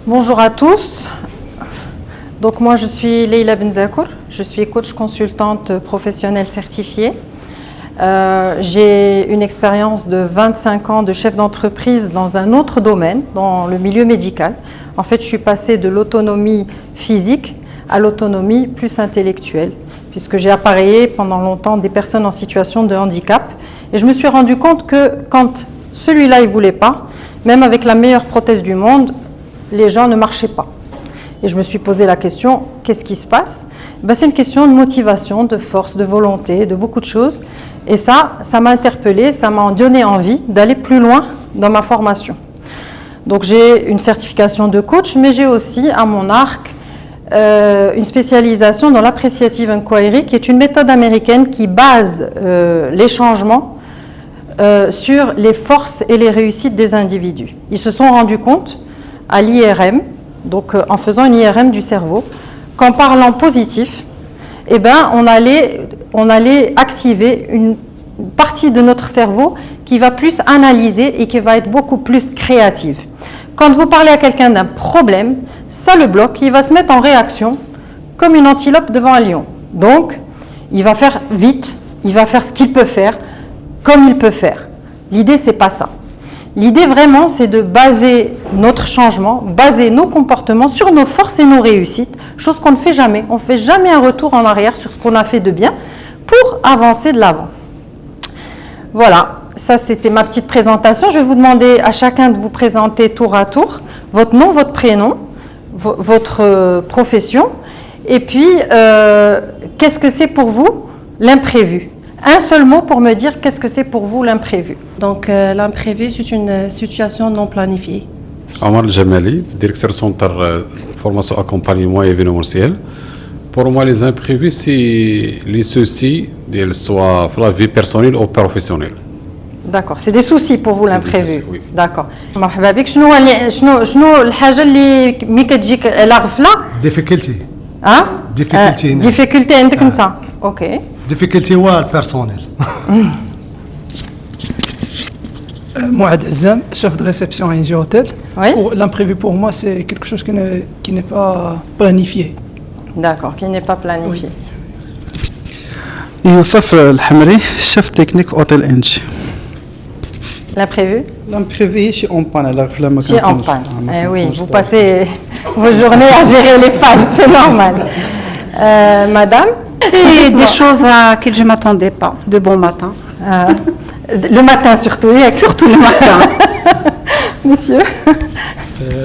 Bonjour à tous. Donc moi je suis Leila Benzakour, je suis coach consultante professionnelle certifiée. J'ai une expérience de 25 ans de chef d'entreprise dans un autre domaine, dans le milieu médical. En fait, je suis passée de l'autonomie physique à l'autonomie plus intellectuelle, puisque j'ai appareillé pendant longtemps des personnes en situation de handicap. Et je me suis rendu compte que quand celui-là il ne voulait pas, même avec la meilleure prothèse du monde, les gens ne marchaient pas. Et je me suis posé la question, qu'est-ce qui se passe? C'est une question de motivation, de force, de volonté, de beaucoup de choses. Et ça m'a interpellée, ça m'a donné envie d'aller plus loin dans ma formation. Donc j'ai une certification de coach, mais j'ai aussi à mon arc une spécialisation dans l'appreciative inquiry, qui est une méthode américaine qui base les changements sur les forces et les réussites des individus. Ils se sont rendus compte à l'IRM, donc en faisant une IRM du cerveau, qu'en parlant positif, on allait activer une partie de notre cerveau qui va plus analyser et qui va être beaucoup plus créative. Quand vous parlez à quelqu'un d'un problème, ça le bloque, il va se mettre en réaction comme une antilope devant un lion. Donc, il va faire vite, il va faire ce qu'il peut faire, comme il peut faire. L'idée, c'est pas ça. L'idée vraiment, c'est de baser notre changement, baser nos comportements sur nos forces et nos réussites, chose qu'on ne fait jamais. On ne fait jamais un retour en arrière sur ce qu'on a fait de bien pour avancer de l'avant. Voilà, ça c'était ma petite présentation. Je vais vous demander à chacun de vous présenter tour à tour votre nom, votre prénom, votre profession, et puis qu'est-ce que c'est pour vous l'imprévu? Un seul mot pour me dire qu'est-ce que c'est pour vous l'imprévu. Donc l'imprévu, c'est une situation non planifiée. Omar Jamali, directeur centre formation accompagnement événementiel. Pour moi, les imprévus, c'est les soucis, soit dans la vie personnelle ou professionnelle. D'accord, c'est des soucis pour vous l'imprévu. Oui. D'accord. مرحبا بك. شنو الحاجة اللي مي كتجيك لا غفلة؟ difficulty difficulty عندك انت. اوكي. difficulty هو البيرسونيل. Mouad Azzam, chef de réception à NG Hotel. Oui. L'imprévu pour moi, c'est quelque chose qui n'est pas planifié. D'accord, qui n'est pas planifié. Youssef Al-Hamri, chef technique Hôtel NG. L'imprévu? L'imprévu, je suis en panne. Je suis en panne. Oui, vous passez vos journées à gérer les pannes, c'est normal. Madame? C'est des choses à lesquelles je ne m'attendais pas, de bon matin. Le matin surtout. Surtout le matin. Monsieur?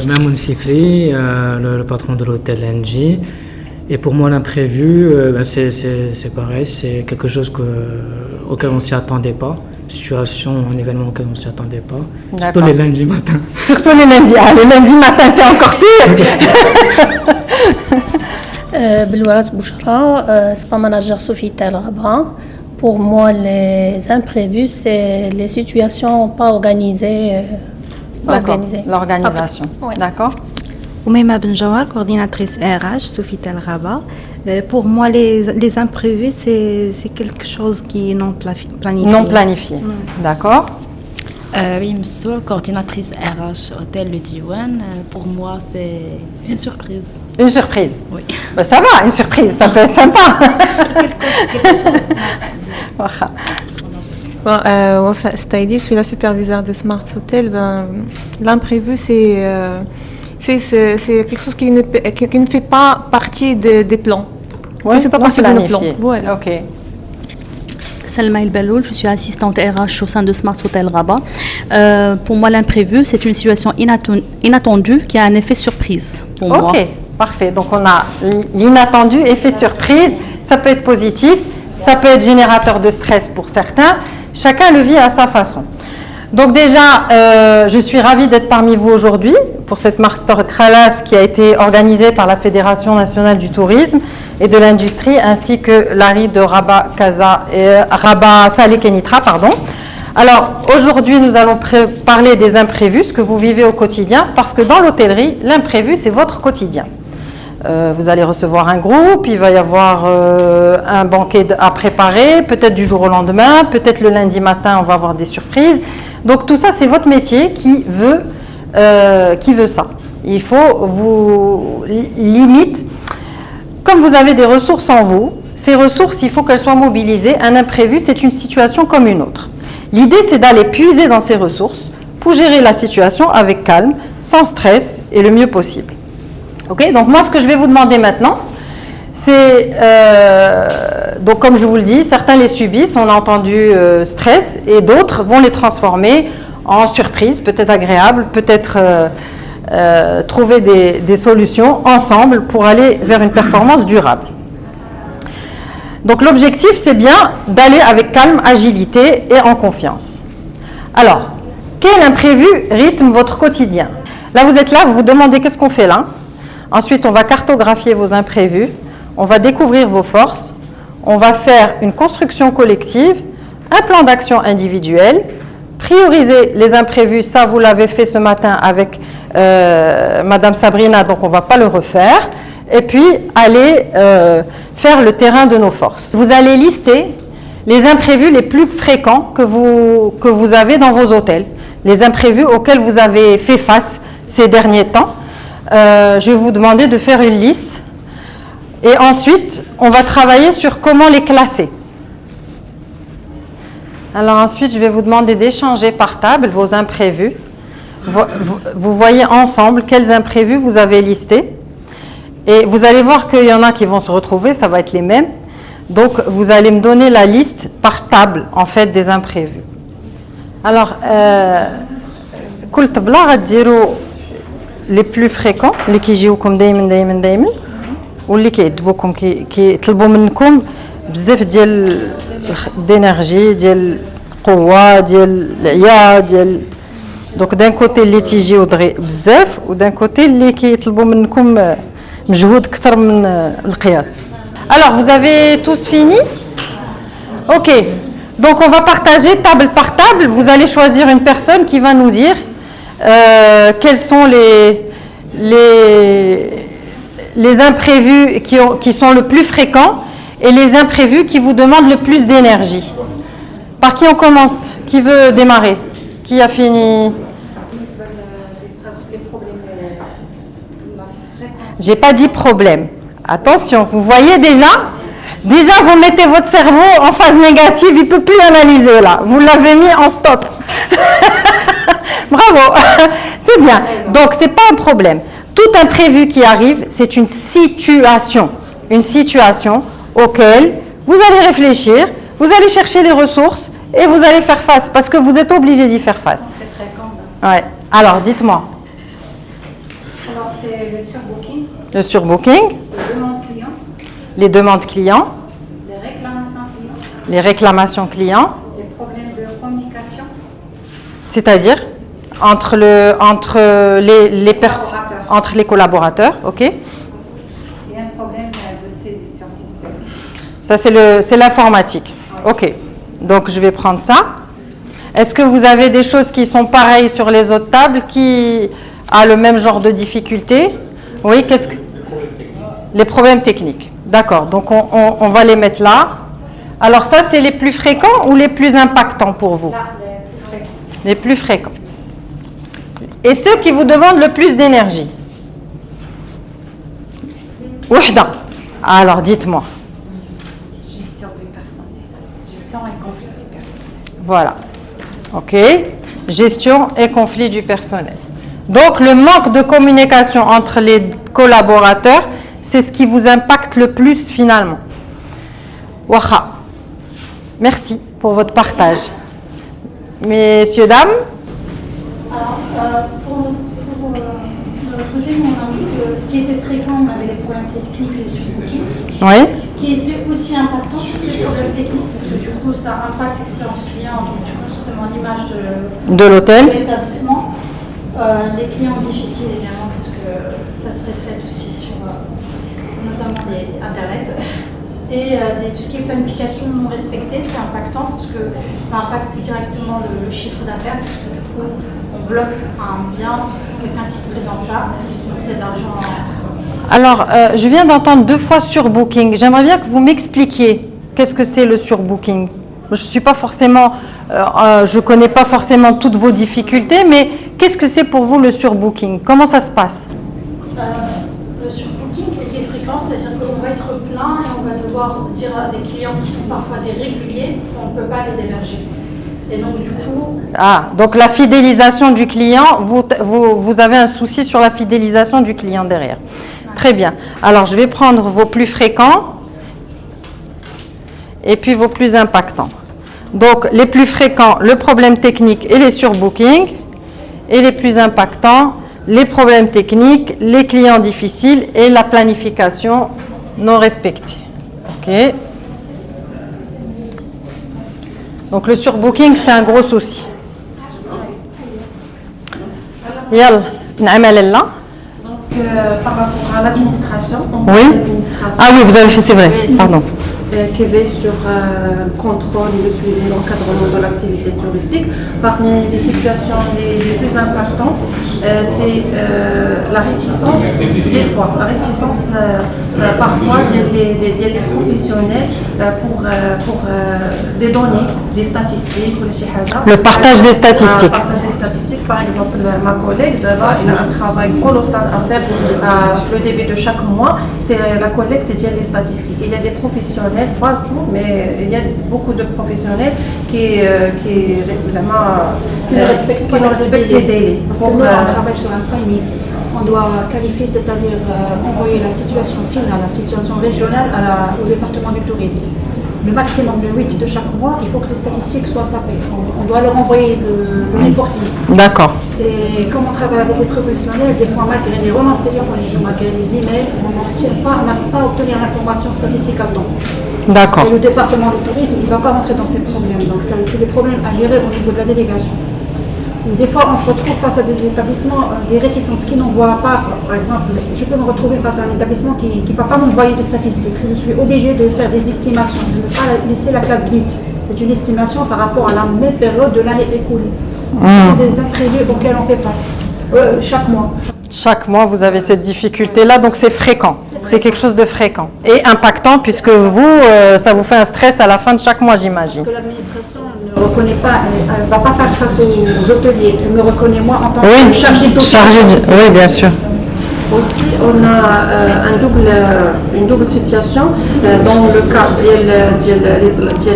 Mamoun Fikri, le patron de l'hôtel NG. Et pour moi, l'imprévu, c'est pareil, c'est quelque chose auquel on ne s'y attendait pas. Situation, un événement auquel on ne s'y attendait pas. Surtout les lundis matins. Surtout les lundis. Les lundis matins, c'est encore pire. Belouarat Bouchra, spa manager Sofitel Rabat. Pour moi, les imprévus, c'est les situations pas organisées. L'organisation. Oui. D'accord. Oumaima Benjawar, coordinatrice RH, Sofitel Rabat. Pour moi, les imprévus, c'est quelque chose qui est non planifié. Non planifié. D'accord. Oui, Msoul, coordinatrice RH Hôtel Le Diwan. Pour moi, c'est une surprise. Une surprise? Oui. Ça va, une surprise, ça peut être sympa. quelque chose. Wafa Staidi, je suis la superviseure de Smart Hotel. L'imprévu, c'est quelque chose qui ne fait pas partie des plans. Oui, qui ne fait pas partie de nos plans. Voilà. Ok. Salma El Baloul, je suis assistante RH au sein de Smart Hotel Rabat. Pour moi, l'imprévu, c'est une situation inattendue qui a un effet surprise pour moi. Ok, parfait. Donc on a l'inattendu, effet surprise. Ça peut être positif, ça peut être générateur de stress pour certains. Chacun le vit à sa façon. Donc déjà, je suis ravie d'être parmi vous aujourd'hui pour cette masterclass qui a été organisée par la Fédération nationale du tourisme et de l'industrie ainsi que l'ARI de Rabat Salé Kenitra, pardon. Alors aujourd'hui, nous allons parler des imprévus, ce que vous vivez au quotidien, parce que dans l'hôtellerie, l'imprévu, c'est votre quotidien. Vous allez recevoir un groupe, il va y avoir un banquet à préparer, peut-être du jour au lendemain, peut-être le lundi matin, on va avoir des surprises. Donc tout ça, c'est votre métier qui veut ça. Il faut vous limite, comme vous avez des ressources en vous, ces ressources, il faut qu'elles soient mobilisées. Un imprévu, c'est une situation comme une autre. L'idée, c'est d'aller puiser dans ces ressources pour gérer la situation avec calme, sans stress et le mieux possible. Ok, donc moi, ce que je vais vous demander maintenant, c'est, donc comme je vous le dis, certains les subissent, on a entendu stress, et d'autres vont les transformer en surprise, peut-être agréable, peut-être trouver des solutions ensemble pour aller vers une performance durable. Donc l'objectif, c'est bien d'aller avec calme, agilité et en confiance. Alors, quel imprévu rythme votre quotidien? Là, vous êtes là, vous vous demandez qu'est-ce qu'on fait là. Ensuite, on va cartographier vos imprévus, on va découvrir vos forces, on va faire une construction collective, un plan d'action individuel, prioriser les imprévus, ça vous l'avez fait ce matin avec Madame Sabrina, donc on ne va pas le refaire, et puis aller faire le terrain de nos forces. Vous allez lister les imprévus les plus fréquents que vous avez dans vos hôtels, les imprévus auxquels vous avez fait face ces derniers temps. Je vais vous demander de faire une liste et ensuite on va travailler sur comment les classer. Alors ensuite je vais vous demander d'échanger par table vos imprévus. Vous voyez ensemble quels imprévus vous avez listés et vous allez voir qu'il y en a qui vont se retrouver, ça va être les mêmes. Donc vous allez me donner la liste par table en fait des imprévus. Alors كل طبلة غديروا les plus fréquents اللي كيجيوكم دايما واللي كيعذبوكم كيطلبوا منكم بزاف ديال الانرجي ديال القوه ديال العيا ديال دونك دان كوتي اللي تيجيو دغيا بزاف ودان كوتي اللي كيطلبوا منكم مجهود اكثر من القياس. Alors vous avez tous fini? OK. Donc on va partager table par table, vous allez choisir une personne qui va nous dire quels sont les imprévus qui sont le plus fréquents et les imprévus qui vous demandent le plus d'énergie. Par qui on commence? Qui veut démarrer? Qui a fini? J'ai pas dit problème. Attention, vous voyez déjà vous mettez votre cerveau en phase négative, il ne peut plus analyser là. Vous l'avez mis en stop. Bravo, c'est bien. Donc, ce n'est pas un problème. Tout imprévu qui arrive, c'est une situation auquel vous allez réfléchir, vous allez chercher des ressources et vous allez faire face parce que vous êtes obligé d'y faire face. C'est fréquent. Ouais. Alors, dites-moi. Alors, c'est le surbooking. Le surbooking. Les demandes clients. Les demandes clients. Les réclamations clients. Les réclamations clients. Les problèmes de communication. C'est-à-dire entre les collaborateurs, ok. Il y a un problème de saisie sur système. Ça c'est l'informatique, ok. Donc je vais prendre ça. Est-ce que vous avez des choses qui sont pareilles sur les autres tables, qui a le même genre de difficulté? Oui, qu'est-ce que les problèmes techniques. D'accord. Donc on va les mettre là. Alors ça c'est les plus fréquents ou les plus impactants pour vous? Les plus fréquents. Et ceux qui vous demandent le plus d'énergie? Wahda. Alors, dites-moi. Gestion du personnel. Gestion et conflit du personnel. Voilà. OK. Gestion et conflit du personnel. Donc, le manque de communication entre les collaborateurs, c'est ce qui vous impacte le plus finalement. Waha. Merci pour votre partage. Messieurs, dames. Alors, pour notre côté, on a vu que ce qui était fréquent, on avait les problèmes techniques et le surbooking. Oui. Ce qui était aussi important, c'est les problèmes techniques, parce que du coup, ça impacte l'expérience client, donc du coup, forcément l'image de l'hôtel, de l'établissement. Les clients difficiles également, parce que ça se reflète aussi sur notamment les Internet. Et tout ce qui est planification non respectée, c'est impactant parce que ça impacte directement le chiffre d'affaires, parce que du coup, on bloque un bien pour quelqu'un qui ne se présente pas, donc c'est de l'argent. Alors, je viens d'entendre 2 fois surbooking. J'aimerais bien que vous m'expliquiez qu'est-ce que c'est le surbooking. Je suis pas forcément, je connais pas forcément toutes vos difficultés, mais Qu'est-ce que c'est pour vous le surbooking? Comment ça se passe? Le surbooking, ce qui est fréquent, c'est-à-dire qu'on va être plein et on va devoir dire à des clients qui sont parfois des réguliers qu'on ne peut pas les héberger. Et donc du coup... Ah, donc la fidélisation du client, vous avez un souci sur la fidélisation du client derrière. Très bien. Alors je vais prendre vos plus fréquents et puis vos plus impactants. Donc les plus fréquents, le problème technique et les surbookings, et les plus impactants, les problèmes techniques, les clients difficiles et la planification non respectée. Ok. Donc le surbooking, c'est un gros souci. Yal, n'amal là. Donc par rapport à l'administration, Oui. Ah oui, vous avez fait, c'est vrai. Pardon. Qui veille sur le contrôle et le suivi et l'encadrement de l'activité touristique. Parmi les situations les plus importantes, c'est la réticence, des fois, la réticence parfois des professionnels pour des données, des statistiques ou des choses. Le partage des statistiques. Le partage des statistiques, par exemple, ma collègue, il a un travail colossal à faire le début de chaque mois, c'est la collecte des statistiques. Il y a des professionnels, pas tout, mais il y a beaucoup de professionnels qui ne respectent les délais. Parce que nous, on travaille sur un timing. On doit qualifier, c'est-à-dire envoyer la situation finale, la situation régionale au département du tourisme. Le maximum de 8 de chaque mois, il faut que les statistiques soient sapées. On doit leur envoyer le reporting. D'accord. Et comme on travaille avec les professionnels, des fois, malgré les relances téléphoniques, malgré les emails, on n'arrive pas à obtenir l'information statistique à temps. D'accord. Et le département du tourisme, il ne va pas rentrer dans ces problèmes. Donc, c'est des problèmes à gérer au niveau de la délégation. Des fois, on se retrouve face à des établissements, des réticences qui n'envoient pas. Par exemple, je peux me retrouver face à un établissement qui ne va pas m'envoyer de statistiques. Je suis obligée de faire des estimations. Je ne veux pas laisser la case vide. C'est une estimation par rapport à la même période de l'année écoulée. C'est des imprévus auxquels on fait face chaque mois. Chaque mois, vous avez cette difficulté-là, donc c'est fréquent. C'est quelque chose de fréquent et impactant puisque vous, ça vous fait un stress à la fin de chaque mois, j'imagine. Parce que l'administration ne reconnaît pas, elle ne va pas faire face aux hôteliers. Elle me reconnaît moi en tant que chargée d'office. Oui, bien sûr. Aussi, on a une double situation. Dans le cas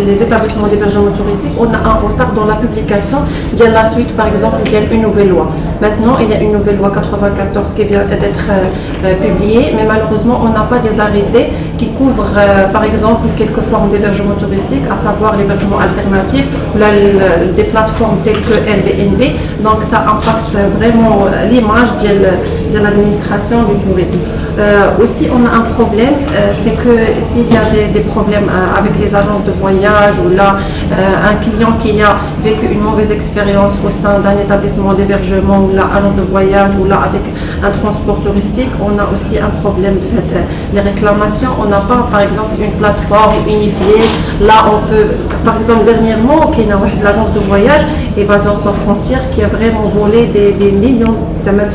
des établissements d'hébergement touristique, on a un retard dans la publication de la suite, par exemple, d'une nouvelle loi. Maintenant, il y a une nouvelle loi 94 qui vient d'être publiée, mais malheureusement, on n'a pas des arrêtés qui couvrent, par exemple, quelques formes d'hébergement touristique, à savoir l'hébergement alternatif, des plateformes telles que Airbnb. Donc, ça impacte vraiment l'image de l'administration du tourisme. Aussi, on a un problème, c'est que s'il y a des problèmes avec les agences de voyage ou là, un client qui a vécu une mauvaise expérience au sein d'un établissement d'hébergement ou là, agence de voyage ou là, avec un transport touristique, on a aussi un problème. Les réclamations, on n'a pas, par exemple, une plateforme unifiée. Là, on peut, par exemple, dernièrement, il y a l'agence de voyage Évasion sans frontières qui a vraiment volé des millions de dollars.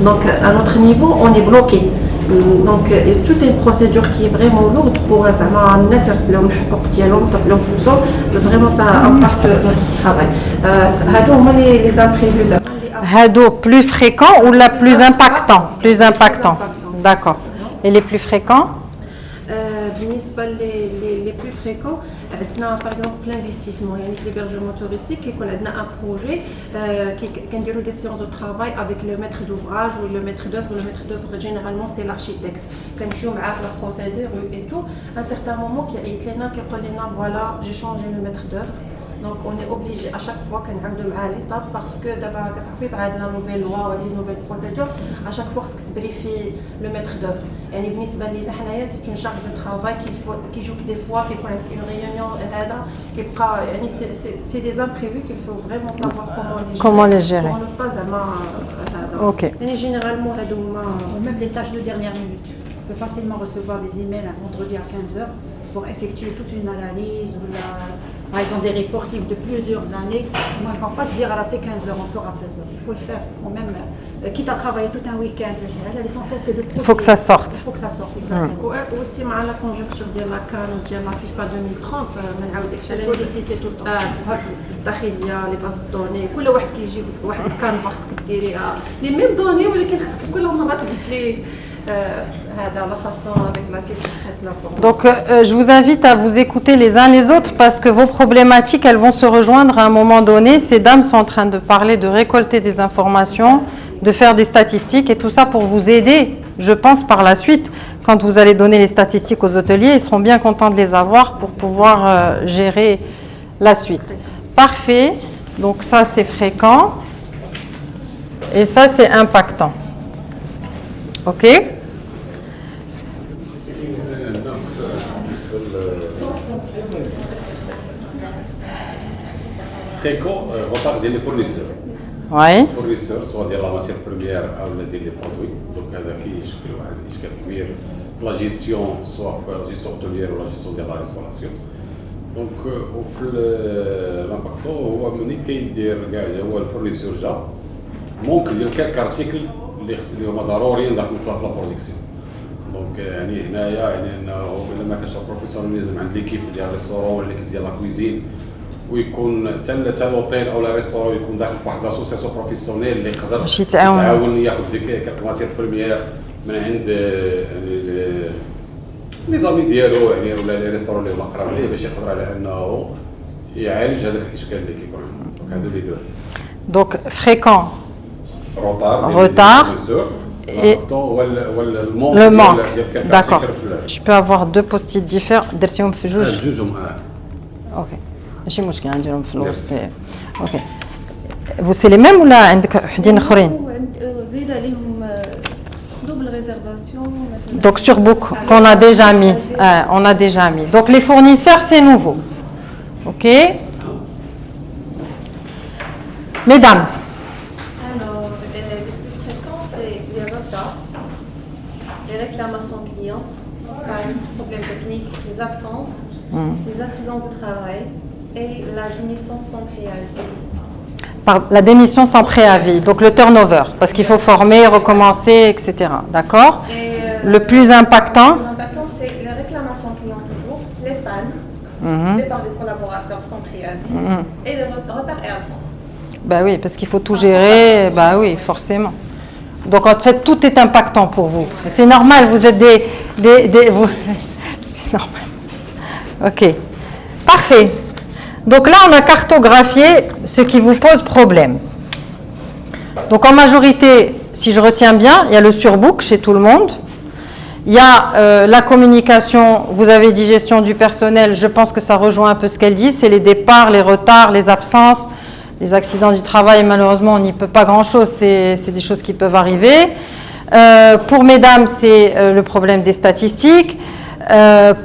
Donc à notre niveau, on est bloqué. Donc toute une procédure qui est vraiment lourde pour vraiment ça impacte notre travail. Les imprévus. Hado plus fréquent ou la plus impactant? Plus impactant. D'accord. Et les plus fréquents? Les plus fréquents, par exemple l'investissement, l'hébergement touristique, et qu'on a un projet qui a des séances de travail avec le maître d'ouvrage ou le maître d'œuvre. Le maître d'œuvre, généralement, c'est l'architecte. Quand je suis la procédure et tout, à un certain moment, qui dit voilà, j'ai changé le maître d'œuvre. Donc on est obligé à chaque fois qu'on a l'étape parce que d'abord la nouvelle loi ou les nouvelles procédures, à chaque fois que se vérifie le maître d'œuvre. C'est une charge de travail qui joue des fois, qui connaît une réunion, c'est des imprévus qu'il faut vraiment savoir comment les gérer. Pour ne pas ok. Et généralement, même les tâches de dernière minute. On peut facilement recevoir des emails un vendredi à 15h pour effectuer toute une analyse ou par exemple des reportings de plusieurs années. Moi, on ne va pas se dire c'est 15h, on sort à 16h. Il faut le faire. Il faut même, quitte à travailler tout un week-end, l'essentiel c'est de produire. Il faut que ça sorte. Il faut que ça sorte, exactement. Aussi, avec la conjoncture de la CAN, de la FIFA 2030, on a sollicité tout le temps. الداخليه لي باز دوني كل واحد كيجيب واحد الكانفا خصك ديريها لي ميم دوني ولكن خصك كل مره تبدلي هذا لا فاصون avec laquelle tu traites l'information. Donc je vous invite à vous écouter les uns les autres parce que vos problématiques elles vont se rejoindre à un moment donné. Ces dames sont en train de parler de récolter des informations, de faire des statistiques et tout ça pour vous aider, je pense par la suite. Quand vous allez donner les statistiques aux hôteliers, ils seront bien contents de les avoir pour pouvoir gérer la suite. Parfait. Donc ça, c'est fréquent. Et ça, c'est impactant. OK? Fréquent, repart des fournisseurs. Oui. Fournisseurs, soit de la matière première ou des produits. Donc, il y a la gestion, soit la gestion hôtelière ou la gestion de la restauration. Donc, l'impact هو ملي كيدير كاع هو الفورنيسور جا ممكن يلقى ارتيكل اللي هما ضروريين داخل في لا برودكسيون. دونك يعني هنايا يعني انه الا ما كانش بروفيسيوناليزم عند ليكيب ديال الريستورون ولا ليكيب ديال لا كويزين ويكون حتى لوطيل او لا ريستورون يكون داخل في واحد لاسوسياسيون بروفيسيونيل اللي يقدر يتعاون ياخذ ديك كالك ماتير بريميير من عند يعني لي زامي ديالو يعني ولا لي ريستورون اللي هما قراب ليه باش يقدر على انه يعالج هذاك الاشكال اللي كيكون عنده. دونك هادو لي دو. Donc fréquent. Retard. Et le manque. D'accord. Je peux avoir deux post-it différents. درتيهم في جوج. OK. ماشي مشكل نديرهم في الوسط. OK. Vous c'est les mêmes ولا عندك وحدين اخرين؟ زيد عليهم double réservation. Donc sur book qu'on a déjà mis. On a déjà mis. Donc les fournisseurs c'est nouveau. OK. Mesdames. Alors, les plus fréquents, c'est les retards, les réclamations clients, les problèmes techniques, les absences, les accidents de travail et la démission sans préavis. Par la démission sans préavis, donc le turnover, parce qu'il faut former, recommencer, etc. D'accord? Le plus impactant? Le plus impactant, c'est les réclamations clients toujours, les pannes, départ des collaborateurs sans préavis et les retards et absences. Bah oui, parce qu'il faut tout gérer, bah oui, forcément. Donc en fait, tout est impactant pour vous. C'est normal, vous êtes vous... C'est normal. OK. Parfait. Donc là, on a cartographié ce qui vous pose problème. Donc en majorité, si je retiens bien, il y a le surbook chez tout le monde. Il y a la communication, vous avez dit gestion du personnel, je pense que ça rejoint un peu ce qu'elle dit, c'est les départs, les retards, les absences, les accidents du travail, malheureusement, on n'y peut pas grand-chose, c'est des choses qui peuvent arriver. Pour mesdames, c'est le problème des statistiques.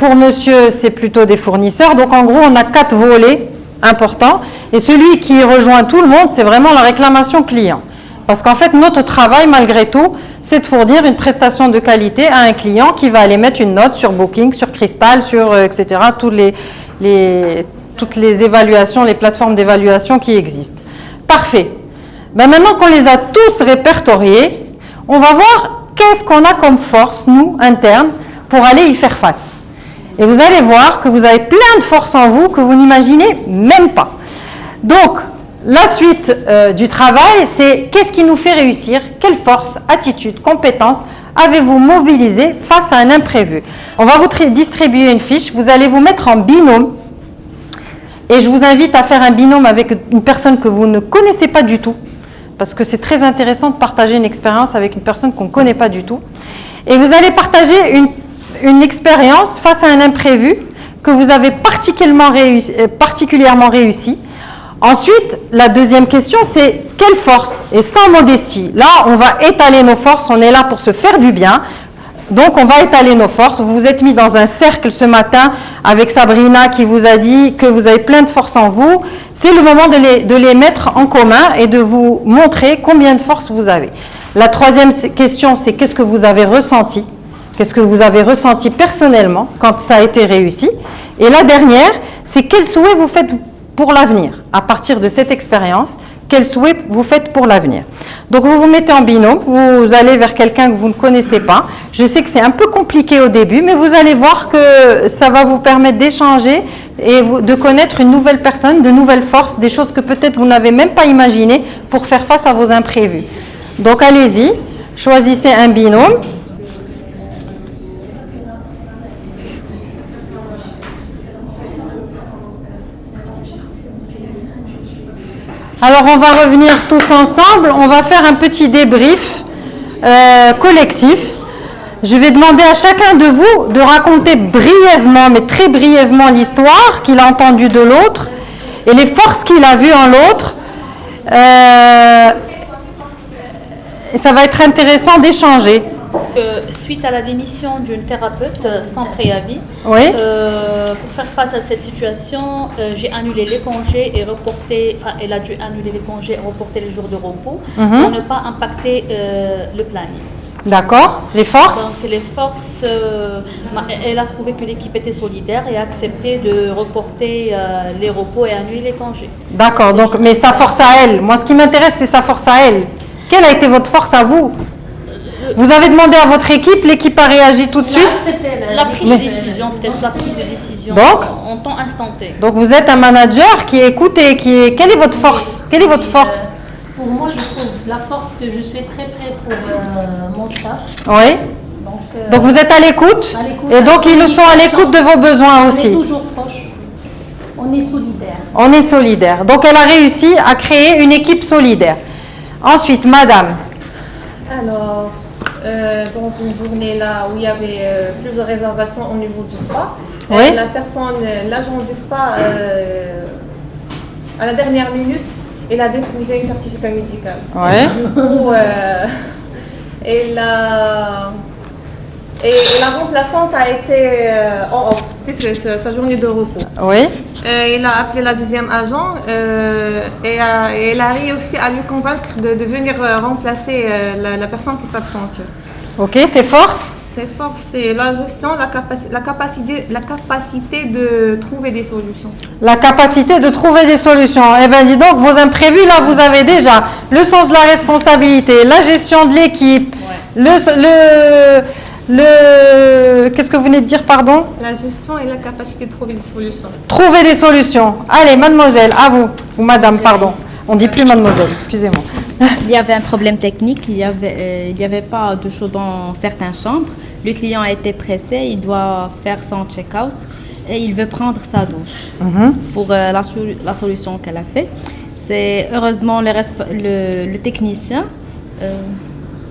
Pour monsieur, c'est plutôt des fournisseurs. Donc en gros, on a 4 volets importants. Et celui qui rejoint tout le monde, c'est vraiment la réclamation client. Parce qu'en fait, notre travail, malgré tout, c'est de fournir une prestation de qualité à un client qui va aller mettre une note sur Booking, sur Crystal, sur etc. Toutes les évaluations, les plateformes d'évaluation qui existent. Parfait. Ben maintenant qu'on les a tous répertoriés, on va voir qu'est-ce qu'on a comme force, nous, internes, pour aller y faire face. Et vous allez voir que vous avez plein de forces en vous que vous n'imaginez même pas. Donc, la suite du travail, c'est qu'est-ce qui nous fait réussir? Quelle force, attitude, compétences avez-vous mobilisé face à un imprévu? On va vous distribuer une fiche, vous allez vous mettre en binôme. Et je vous invite à faire un binôme avec une personne que vous ne connaissez pas du tout, parce que c'est très intéressant de partager une expérience avec une personne qu'on ne connaît pas du tout. Et vous allez partager une expérience face à un imprévu que vous avez particulièrement réussi. Ensuite, la deuxième question, c'est quelle force? Et sans modestie. Là, on va étaler nos forces, on est là pour se faire du bien. Donc, on va étaler nos forces. Vous vous êtes mis dans un cercle ce matin avec Sabrina qui vous a dit que vous avez plein de force en vous. C'est le moment de les mettre en commun et de vous montrer combien de force vous avez. La troisième question, c'est qu'est-ce que vous avez ressenti? Qu'est-ce que vous avez ressenti personnellement quand ça a été réussi? Et la dernière, c'est quel souhait vous faites pour l'avenir à partir de cette expérience? Quel souhait vous faites pour l'avenir? Donc vous vous mettez en binôme, vous allez vers quelqu'un que vous ne connaissez pas. Je sais que c'est un peu compliqué au début, mais vous allez voir que ça va vous permettre d'échanger et de connaître une nouvelle personne, de nouvelles forces, des choses que peut-être vous n'avez même pas imaginées pour faire face à vos imprévus. Donc allez-y, choisissez un binôme. Alors on va revenir tous ensemble, on va faire un petit débrief collectif. Je vais demander à chacun de vous de raconter brièvement, mais très brièvement, l'histoire qu'il a entendue de l'autre et les forces qu'il a vues en l'autre. Et ça va être intéressant d'échanger. Suite à la démission d'une thérapeute sans préavis, Oui. pour faire face à cette situation, j'ai annulé les congés et reporté, elle a dû annuler les congés et reporter les jours de repos pour ne pas impacter le planning. D'accord. Les forces? Donc les forces, elle a trouvé que l'équipe était solidaire et a accepté de reporter les repos et annuler les congés. D'accord, donc, mais sa force à elle. Moi, ce qui m'intéresse, c'est sa force à elle. Quelle a été votre force à vous? Vous avez demandé à votre équipe, l'équipe a réagi tout de suite? La prise de décision, peut-être la prise de décision Donc, en temps instanté. Donc vous êtes un manager qui écoute et qui... Quelle est votre force? Quelle est votre force? Pour moi, je trouve la force que je suis très près pour mon staff. Oui. Donc vous êtes à l'écoute? Et donc ils sont à l'écoute de vos besoins aussi. On est toujours proches. On est solidaires. On est solidaire. Donc elle a réussi à créer une équipe solidaire. Ensuite, madame. Alors, dans une journée là où il y avait plusieurs réservations au niveau du spa, Oui. l'agent du spa, à la dernière minute, il a déposé un certificat médical. Ouais. Du coup, et la remplaçante a été en off. C'était sa journée de repos. Oui. Il a appelé la deuxième agent et elle a réussi à lui convaincre de venir remplacer la personne qui s'absentait. Ok, ses forces? Ses forces, c'est la gestion, la capacité de trouver des solutions. La capacité de trouver des solutions. Eh bien, dis donc, vos imprévus, là, vous avez déjà le sens de la responsabilité, la gestion de l'équipe, qu'est-ce que vous venez de dire, pardon? La gestion et la capacité de trouver des solutions. Trouver des solutions. Allez, mademoiselle, à vous. Ou madame, pardon. On dit plus mademoiselle, excusez-moi. Il y avait un problème technique, il y avait pas de chaud dans certaines chambres. Le client a été pressé, il doit faire son check-out et il veut prendre sa douche. Pour la solution qu'elle a fait, c'est heureusement le technicien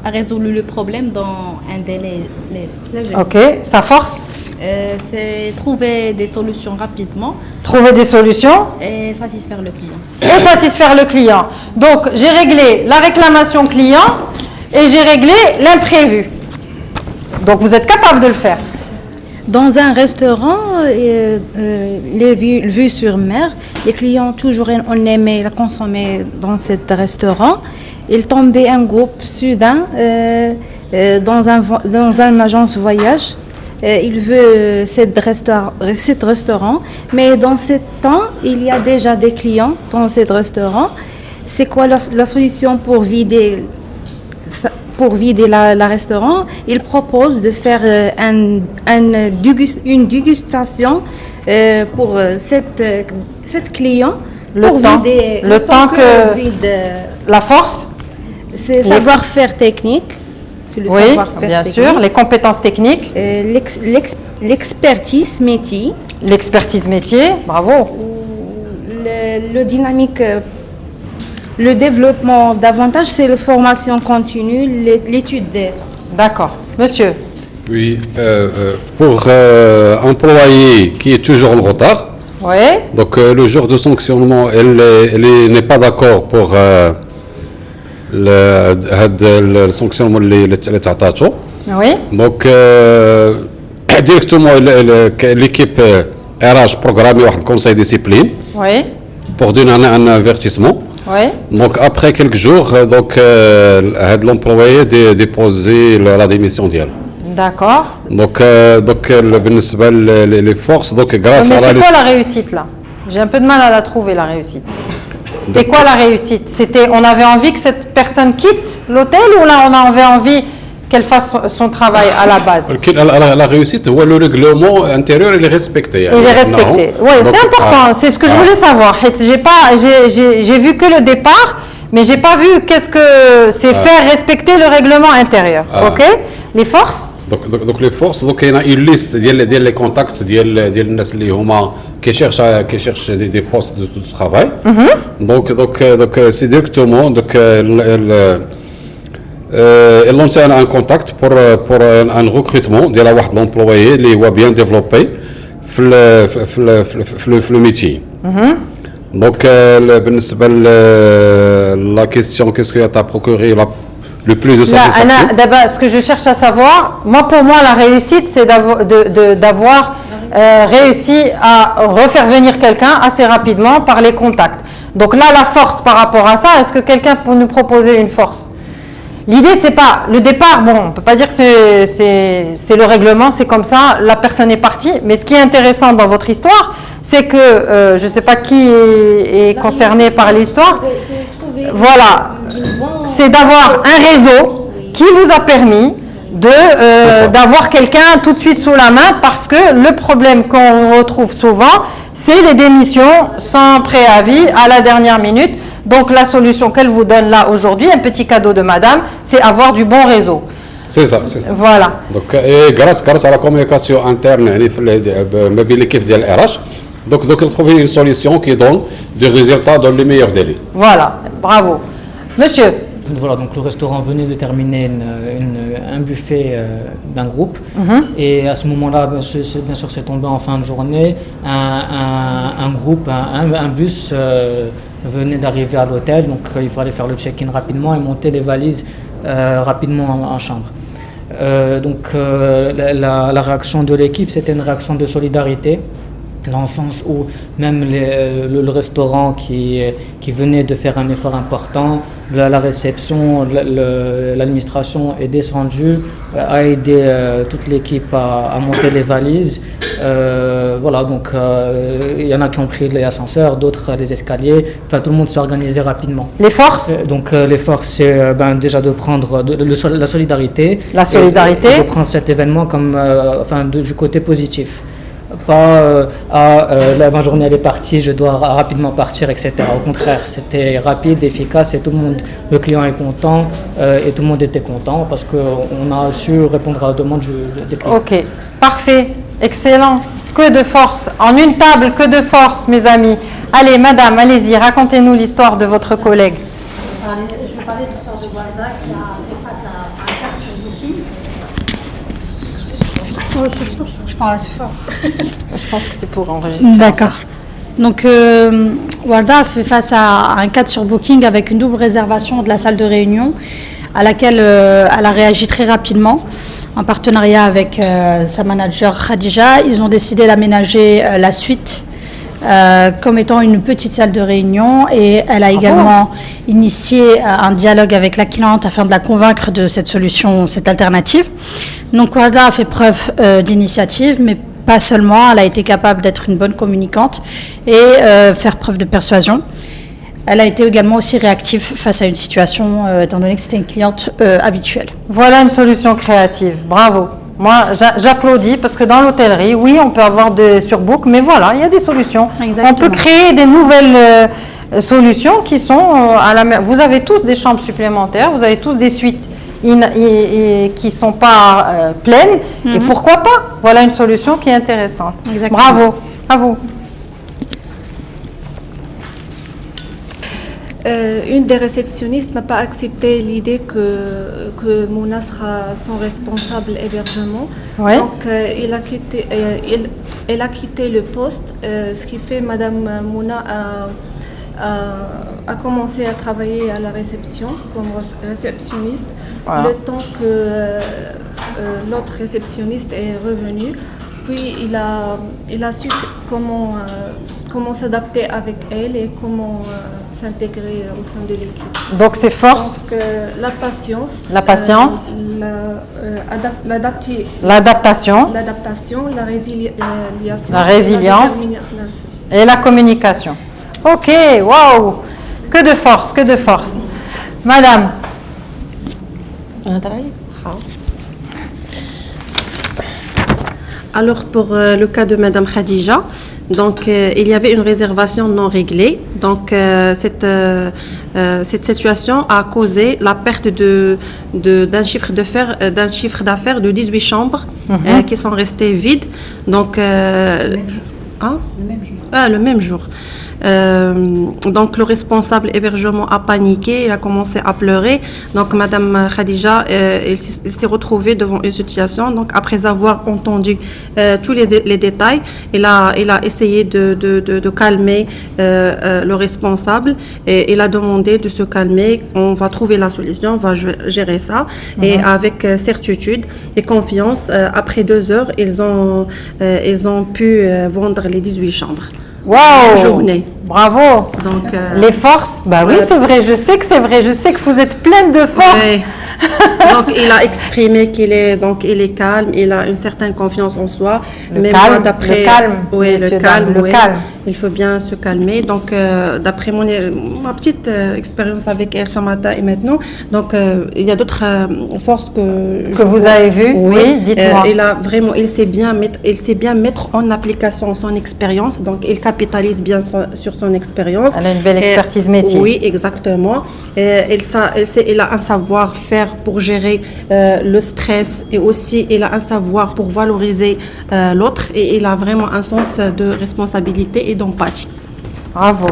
a résolu le problème dans un délai léger. Ok, sa force? C'est trouver des solutions rapidement. Trouver des solutions? Et satisfaire le client. Et satisfaire le client. Donc, j'ai réglé la réclamation client et j'ai réglé l'imprévu. Donc, vous êtes capable de le faire. Dans un restaurant, les vues sur mer, les clients toujours on aimait la consommer dans ce restaurant. Il tombait un groupe soudain dans un agence voyage. Il veut cet restaurant, mais dans ce temps, il y a déjà des clients dans ce restaurant. C'est quoi la solution pour vider la restaurant? Il propose de faire une dégustation pour cette client. Le temps que vide la force? C'est savoir-faire technique. Oui, bien sûr, les compétences techniques. L'expertise métier. L'expertise métier, bravo. Le dynamique, le développement davantage, c'est la formation continue, l'étude. D'accord. Monsieur. Oui, pour employé qui est toujours en retard. Oui. Donc le jour de sanctionnement, elle n'est pas d'accord pour le sanctionnement اللي تعطاتو. Oui. Donc directement l'équipe RH programme un conseil discipline. Oui. Pour donner un avertissement. Oui. Donc après quelques jours, l'employé déposer la démission d'elle. D'accord. Donc بالنسبة les forces, donc grâce à la. C'est quoi la réussite là? J'ai un peu de mal à la trouver la réussite. C'était quoi la réussite? C'était, on avait envie que cette personne quitte l'hôtel ou là on avait envie qu'elle fasse son travail à la base. La réussite, le règlement intérieur, il est respecté. Il est respecté. Oui, c'est important. C'est ce que je voulais savoir. J'ai vu que le départ, mais j'ai pas vu qu'est-ce que c'est faire respecter le règlement intérieur. Ok? Les forces? Donc les forces, donc il y a une liste des contacts des الناس اللي هما qui cherchent des postes de travail. Donc c'est directement donc ils lancent un contact pour un recrutement de l'employé اللي هو bien développé في le métier. Donc بالنسبة la question qu'est-ce que tu as procuré le plus de satisfaction? D'abord, ce que je cherche à savoir, pour moi, la réussite, c'est d'avoir réussi à refaire venir quelqu'un assez rapidement par les contacts. Donc là, la force par rapport à ça, est-ce que quelqu'un peut nous proposer une force? L'idée, c'est pas le départ. Bon, on peut pas dire que c'est le règlement, c'est comme ça, la personne est partie. Mais ce qui est intéressant dans votre histoire, c'est que je ne sais pas qui est concerné par l'histoire. Voilà, c'est d'avoir un réseau qui vous a permis d'avoir quelqu'un tout de suite sous la main, parce que le problème qu'on retrouve souvent, c'est les démissions sans préavis à la dernière minute. Donc la solution qu'elle vous donne là aujourd'hui, un petit cadeau de madame, c'est avoir du bon réseau. C'est ça. Voilà. Donc grâce à la communication interne avec l'équipe de l'RH, donc trouver une solution qui donne des résultats dans les meilleurs délais. Voilà, bravo. Monsieur. Voilà, donc le restaurant venait de terminer un buffet d'un groupe. Et à ce moment-là, bien sûr, c'est tombé en fin de journée. Un groupe, un bus venait d'arriver à l'hôtel, donc il fallait faire le check-in rapidement et monter les valises rapidement en chambre. Donc la réaction de l'équipe, c'était une réaction de solidarité, dans le sens où même le restaurant qui venait de faire un effort important, la réception, l'administration est descendue, a aidé toute l'équipe à monter les valises. Voilà, donc il y en a qui ont pris les ascenseurs, d'autres les escaliers, enfin tout le monde s'est organisé rapidement. Les forces? Donc les forces, c'est déjà de prendre la solidarité. La solidarité. Et de prendre cet événement comme, du côté positif. Pas ma journée elle est partie, je dois rapidement partir, etc. Au contraire, c'était rapide, efficace, et tout le monde, le client est content et tout le monde était content parce qu'on a su répondre à la demande des clients. Ok, parfait, excellent. Que de force, en une table, que de force, mes amis. Allez, madame, allez-y, racontez-nous l'histoire de votre collègue. Je vais parler de l'histoire de Wanda qui a fait face à un cas sur Booking. Je parle assez fort. Je pense que c'est pour enregistrer. D'accord. Donc, Warda a fait face à un cadre sur Booking avec une double réservation de la salle de réunion à laquelle elle a réagi très rapidement en partenariat avec sa manager Khadija. Ils ont décidé d'aménager la suite comme étant une petite salle de réunion, et elle a également initié un dialogue avec la cliente afin de la convaincre de cette solution, cette alternative. Donc Warda a fait preuve d'initiative, mais pas seulement, elle a été capable d'être une bonne communicante et faire preuve de persuasion. Elle a été également aussi réactive face à une situation, étant donné que c'était une cliente habituelle. Voilà une solution créative, bravo. Moi, j'applaudis parce que dans l'hôtellerie, oui, on peut avoir des surbook, mais voilà, il y a des solutions. Exactement. On peut créer des nouvelles solutions qui sont à la mer. Vous avez tous des chambres supplémentaires, vous avez tous des suites qui ne sont pas pleines, et pourquoi pas? Voilà une solution qui est intéressante. Exactement. Bravo, à vous. Une des réceptionnistes n'a pas accepté l'idée que Mouna sera son responsable hébergement. Ouais. Donc elle a quitté le poste, ce qui fait Madame Mouna a commencé à travailler à la réception comme réceptionniste. Voilà. Le temps que l'autre réceptionniste est revenu. Puis il a su comment s'adapter avec elle et comment s'intégrer au sein de l'équipe. Donc c'est force. Donc, la patience. La patience. L'adaptation. La résilience. Et la communication. Ok, waouh. Que de force, que de force. Madame. Alors pour le cas de Madame Khadija, donc il y avait une réservation non réglée. Donc cette situation a causé la perte d'un chiffre d'affaires de 18 chambres qui sont restées vides. Donc le même jour. Donc le responsable hébergement a paniqué, il a commencé à pleurer. Donc Madame Khadija, elle s'est retrouvée devant une situation. Donc après avoir entendu tous les détails, il a essayé de calmer le responsable et il a demandé de se calmer. On va trouver la solution, on va gérer ça. Et avec certitude et confiance, après 2 heures, ils ont pu vendre les 18 chambres. Wow! Journée. Bravo! Donc, les forces, bah oui, c'est vrai, je sais que c'est vrai, je sais que vous êtes pleine de force. Ouais. Donc il a exprimé qu'il est calme, il a une certaine confiance en soi. Le calme, Il faut bien se calmer. Donc d'après ma petite expérience avec elle ce matin et maintenant, donc il y a d'autres forces que vous avez vues. Oui, dites-moi. Il sait bien mettre en application son expérience. Donc il capitalise bien sur son expérience. Elle a une belle expertise métier. Oui, exactement. Il a un savoir-faire pour gérer le stress et aussi il a un savoir pour valoriser l'autre et il a vraiment un sens de responsabilité et d'empathie. Bravo.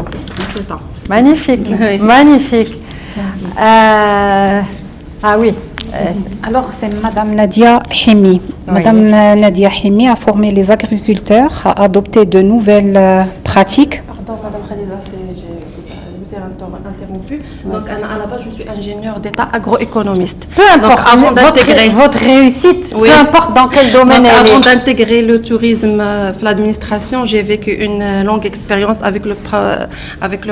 C'est ça. Magnifique, magnifique. Ah oui. Alors, c'est Madame Nadia Hemi. Oui. Madame Nadia Hemi a formé les agriculteurs à adopter de nouvelles pratiques. Pardon, Madame Khalida, je vous ai interrompu. Donc, à la base, je suis ingénieure d'État agroéconomiste. Peu importe, votre réussite, peu importe dans quel domaine elle est. Avant d'intégrer le tourisme, l'administration, j'ai vécu une longue expérience avec le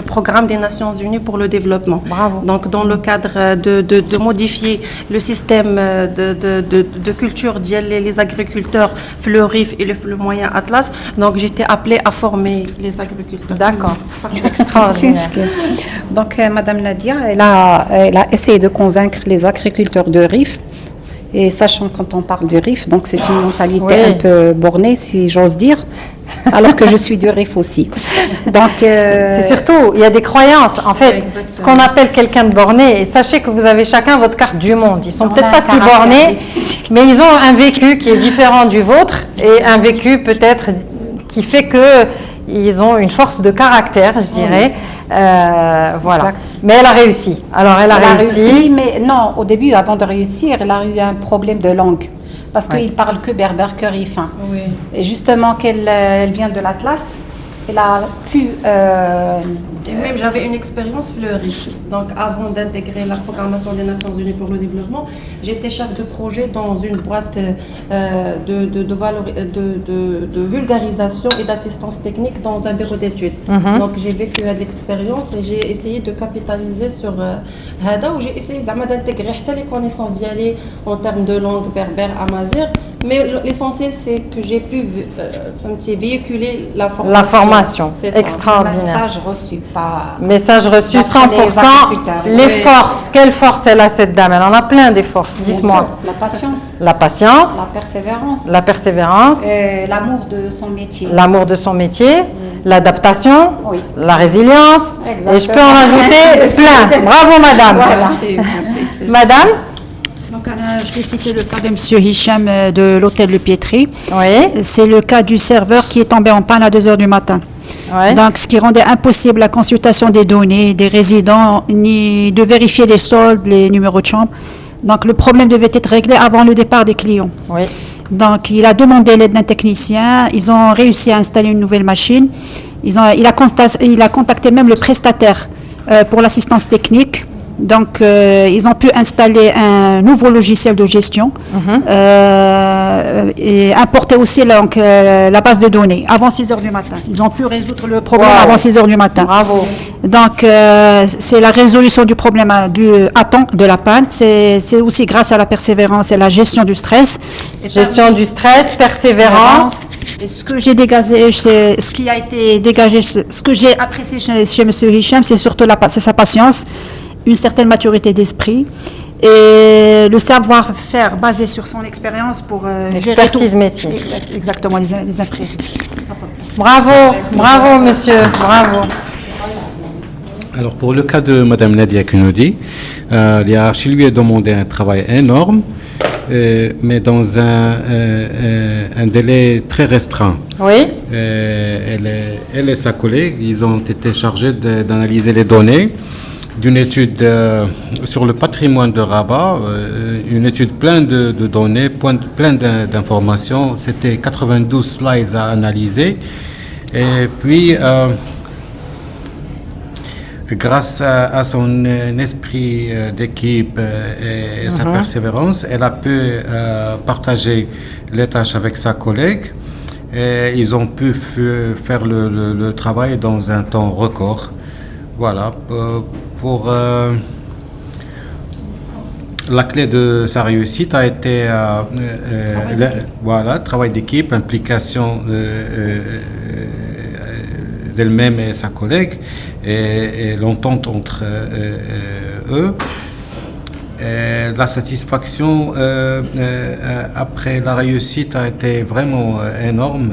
programme des Nations Unies pour le développement. Bravo. Donc, dans le cadre de modifier le système de culture les agriculteurs Fleurif et le Moyen Atlas, donc j'étais appelée à former les agriculteurs. D'accord. Extraordinaire. Donc, Madame Nadia, elle a essayé de convaincre les agriculteurs de Rif. Et sachant quand on parle de Rif, donc c'est une mentalité un peu bornée, si j'ose dire, alors que je suis du Rif aussi. Donc, c'est surtout, il y a des croyances. En fait, ce qu'on appelle quelqu'un de borné, et sachez que vous avez chacun votre carte du monde. Ils sont peut-être pas si bornés, mais ils ont un vécu qui est différent du vôtre et un vécu peut-être qui fait qu'ils ont une force de caractère, je dirais. Voilà. Exact. Mais elle a réussi. Alors, elle a réussi. Mais non, au début, avant de réussir, elle a eu un problème de langue. Parce qu'il ne parle que berbère, que rifin. Oui. Et justement, elle vient de l'Atlas, elle a pu... Et même j'avais une expérience fleurie. Donc avant d'intégrer la programmation des Nations Unies pour le développement, j'étais chef de projet dans une boîte de vulgarisation et d'assistance technique dans un bureau d'études. Donc j'ai vécu de l'expérience et j'ai essayé de capitaliser sur Hada où j'ai essayé d'intégrer les connaissances d'y aller en termes de langue berbère, amazigh. Mais l'essentiel, c'est que j'ai pu véhiculer la formation. La formation, extraordinaire. Message reçu, pas... Message reçu, 100%. Les forces, quelle force elle a cette dame? Elle en a plein des forces, dites-moi. La patience. La patience. La persévérance. La persévérance. L'amour de son métier. L'amour de son métier. L'adaptation. Oui. La résilience. Exactement. Et je peux en ajouter plein. Bravo, madame. Voilà. Madame? Donc, je vais citer le cas de M. Hicham de l'hôtel Le Piétry. Oui. C'est le cas du serveur qui est tombé en panne à 2 h du matin. Oui. Donc, ce qui rendait impossible la consultation des données des résidents, ni de vérifier les soldes, les numéros de chambre. Donc, le problème devait être réglé avant le départ des clients. Oui. Donc, il a demandé l'aide d'un technicien. Ils ont réussi à installer une nouvelle machine. Il a contacté même le prestataire pour l'assistance technique. Donc, ils ont pu installer un nouveau logiciel de gestion et importer aussi la base de données avant 6 h du matin. Ils ont pu résoudre le problème avant 6 h du matin. Bravo. Donc, c'est la résolution du problème à temps de la panne. C'est aussi grâce à la persévérance et la gestion du stress. Gestion du stress, persévérance. Et ce que j'ai dégagé, ce qui a été dégagé, ce que j'ai apprécié chez M. Hicham, c'est surtout sa patience, une certaine maturité d'esprit et le savoir-faire basé sur son expérience pour gérer tout. Expertise métier. Exactement, les imprévus. Bravo, bravo monsieur, bravo. Alors pour le cas de Madame Nadia Kenoudi, l'hiérarchie lui a demandé un travail énorme, mais dans un délai très restreint. Oui. Elle et sa collègue, ils ont été chargés d'analyser les données d'une étude sur le patrimoine de Rabat, une étude pleine de données, pleine d'informations. C'était 92 slides à analyser. Et puis, grâce à son esprit d'équipe et sa persévérance, elle a pu partager les tâches avec sa collègue. Et ils ont pu faire le travail dans un temps record. Voilà. Pour la clé de sa réussite a été travail d'équipe, implication d'elle-même et sa collègue et l'entente entre eux. Et la satisfaction après la réussite a été vraiment énorme,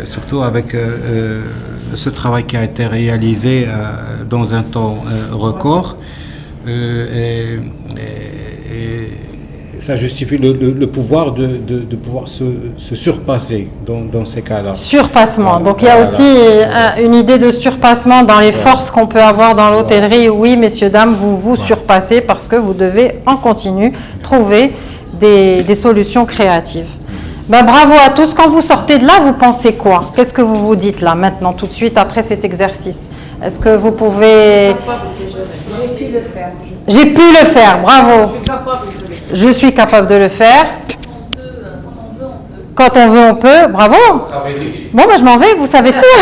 surtout avec ce travail qui a été réalisé dans un temps record. Et ça justifie le pouvoir de pouvoir se surpasser dans ces cas-là. Surpassement. Donc il y a aussi une idée de surpassement dans les forces qu'on peut avoir dans l'hôtellerie. Oui, messieurs, dames, vous vous surpassez parce que vous devez en continu trouver des solutions créatives. Ben, bravo à tous. Quand vous sortez de là, vous pensez quoi? Qu'est-ce que vous vous dites là, maintenant, tout de suite, après cet exercice? Est-ce que vous pouvez... J'ai pu le faire. J'ai pu le faire, bravo. Je suis capable de le faire. Quand on veut, on peut. Bravo. Bon, ben, je m'en vais, vous savez tout.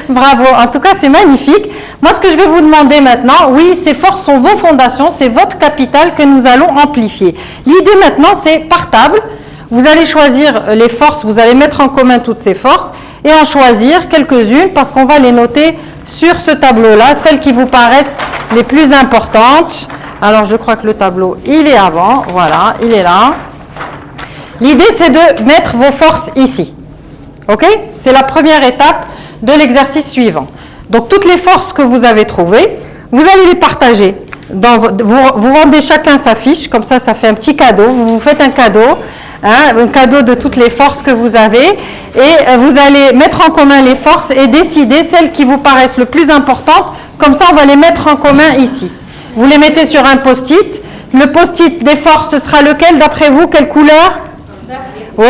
Bravo. En tout cas, c'est magnifique. Moi, ce que je vais vous demander maintenant, oui, ces forces sont vos fondations, c'est votre capital que nous allons amplifier. L'idée maintenant, c'est par table. Vous allez choisir les forces, vous allez mettre en commun toutes ces forces et en choisir quelques-unes parce qu'on va les noter sur ce tableau-là, celles qui vous paraissent les plus importantes. Alors, je crois que le tableau, il est avant. Voilà, il est là. L'idée, c'est de mettre vos forces ici. OK? C'est la première étape de l'exercice suivant. Donc, toutes les forces que vous avez trouvées, vous allez les partager. Vous rendez chacun sa fiche, comme ça, ça fait un petit cadeau. Vous vous faites un cadeau. Un cadeau de toutes les forces que vous avez et vous allez mettre en commun les forces et décider celles qui vous paraissent le plus importantes. Comme ça, on va les mettre en commun ici. Vous les mettez sur un post-it. Le post-it des forces, ce sera lequel d'après vous? Quelle couleur? Oui,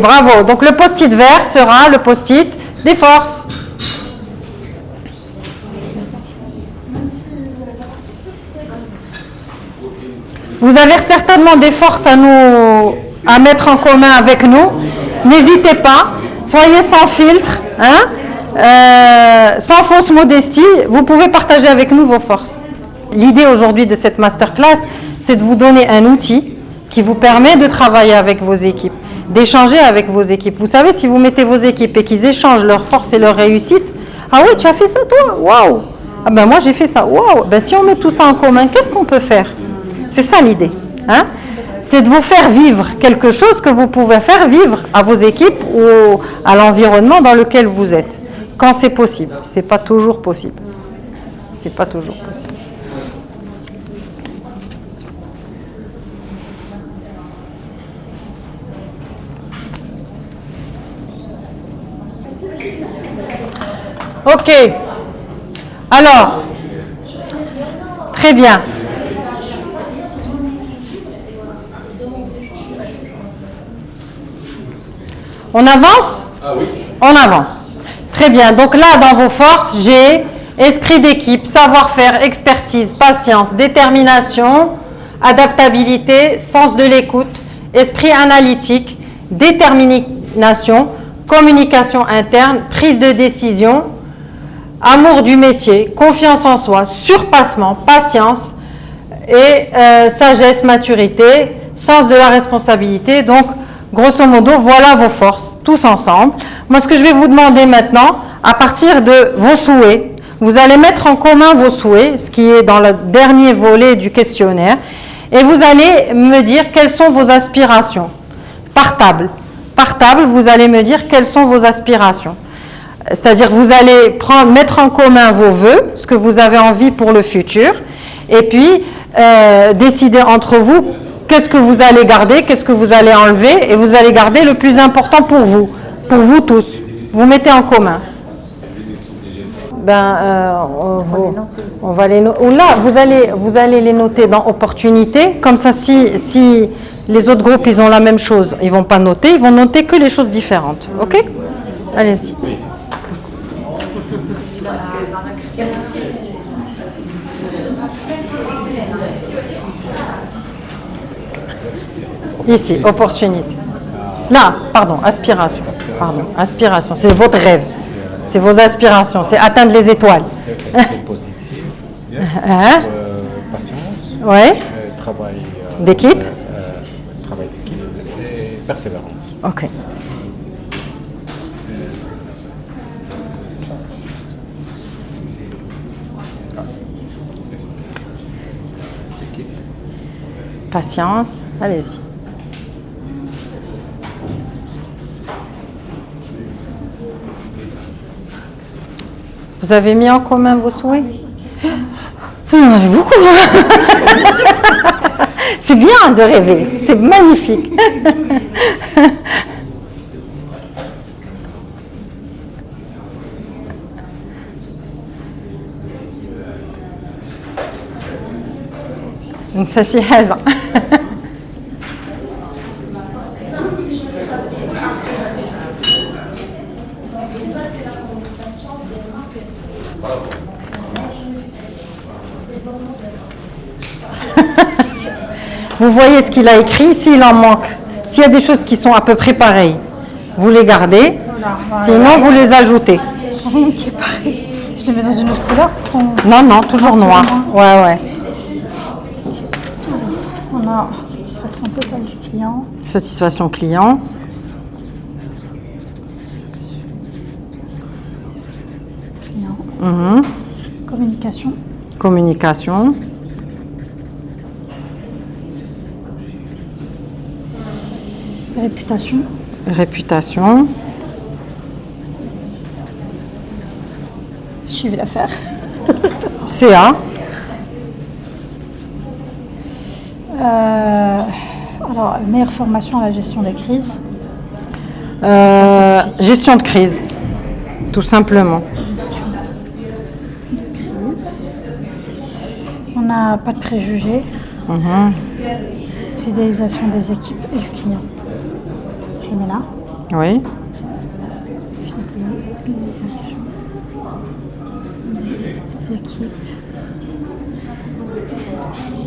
bravo. Donc le post-it vert sera le post-it des forces. Vous avez certainement des forces à mettre en commun avec nous. N'hésitez pas, soyez sans filtre, sans fausse modestie, vous pouvez partager avec nous vos forces. L'idée aujourd'hui de cette masterclass, c'est de vous donner un outil qui vous permet de travailler avec vos équipes, d'échanger avec vos équipes. Vous savez, si vous mettez vos équipes et qu'ils échangent leurs forces et leurs réussites, ah oui, tu as fait ça toi? Waouh! Ah ben moi j'ai fait ça, waouh! Ben si on met tout ça en commun, qu'est-ce qu'on peut faire? C'est ça l'idée, c'est de vous faire vivre quelque chose que vous pouvez faire vivre à vos équipes ou à l'environnement dans lequel vous êtes. Quand c'est possible. C'est pas toujours possible. C'est pas toujours possible. Ok. Alors, très bien. On avance? Ah oui. On avance. Très bien. Donc là, dans vos forces, j'ai esprit d'équipe, savoir-faire, expertise, patience, détermination, adaptabilité, sens de l'écoute, esprit analytique, détermination, communication interne, prise de décision, amour du métier, confiance en soi, surpassement, patience et sagesse, maturité, sens de la responsabilité. Donc, grosso modo, voilà vos forces, tous ensemble. Moi, ce que je vais vous demander maintenant, à partir de vos souhaits, Vous allez mettre en commun vos souhaits, ce qui est dans le dernier volet du questionnaire, et vous allez me dire quelles sont vos aspirations. Par table. Par table, vous allez me dire quelles sont vos aspirations. C'est-à-dire vous allez mettre en commun vos vœux, ce que vous avez envie pour le futur, et puis décider entre vous qu'est-ce que vous allez garder, qu'est-ce que vous allez enlever, et vous allez garder le plus important pour vous tous. Vous mettez en commun. On va les noter. Là, vous allez les noter dans opportunité. Comme ça, si les autres groupes ils ont la même chose, ils vont pas noter, ils vont noter que les choses différentes. Ok? Allez-y. Ici, opportunité. Là, pardon, aspiration. Pardon, aspiration, c'est votre rêve. C'est vos aspirations, c'est atteindre les étoiles. Patience. Ouais. Travail d'équipe. Travail d'équipe et persévérance. Ok. Patience, allez-y. Vous avez mis en commun vos souhaits? Vous en avez beaucoup. C'est bien de rêver, c'est magnifique. ننسى حاجة. Vous voyez ce qu'il a écrit, s'il en manque, s'il y a des choses qui sont à peu près pareilles, vous les gardez, sinon vous les ajoutez. Rien qui est pareil. Je les mets dans une autre couleur pour qu'on... Non, non, toujours noir. Ouais, ouais. On a satisfaction totale du client. Satisfaction client. Client. Communication. Communication. Réputation. Réputation. Chiffre d'affaires. CA. Alors, meilleure formation à la gestion des crises. Gestion de crise, tout simplement. On n'a pas de préjugés. Fidélisation des équipes et du client. Je le mets là. Oui. Fidélisation des équipes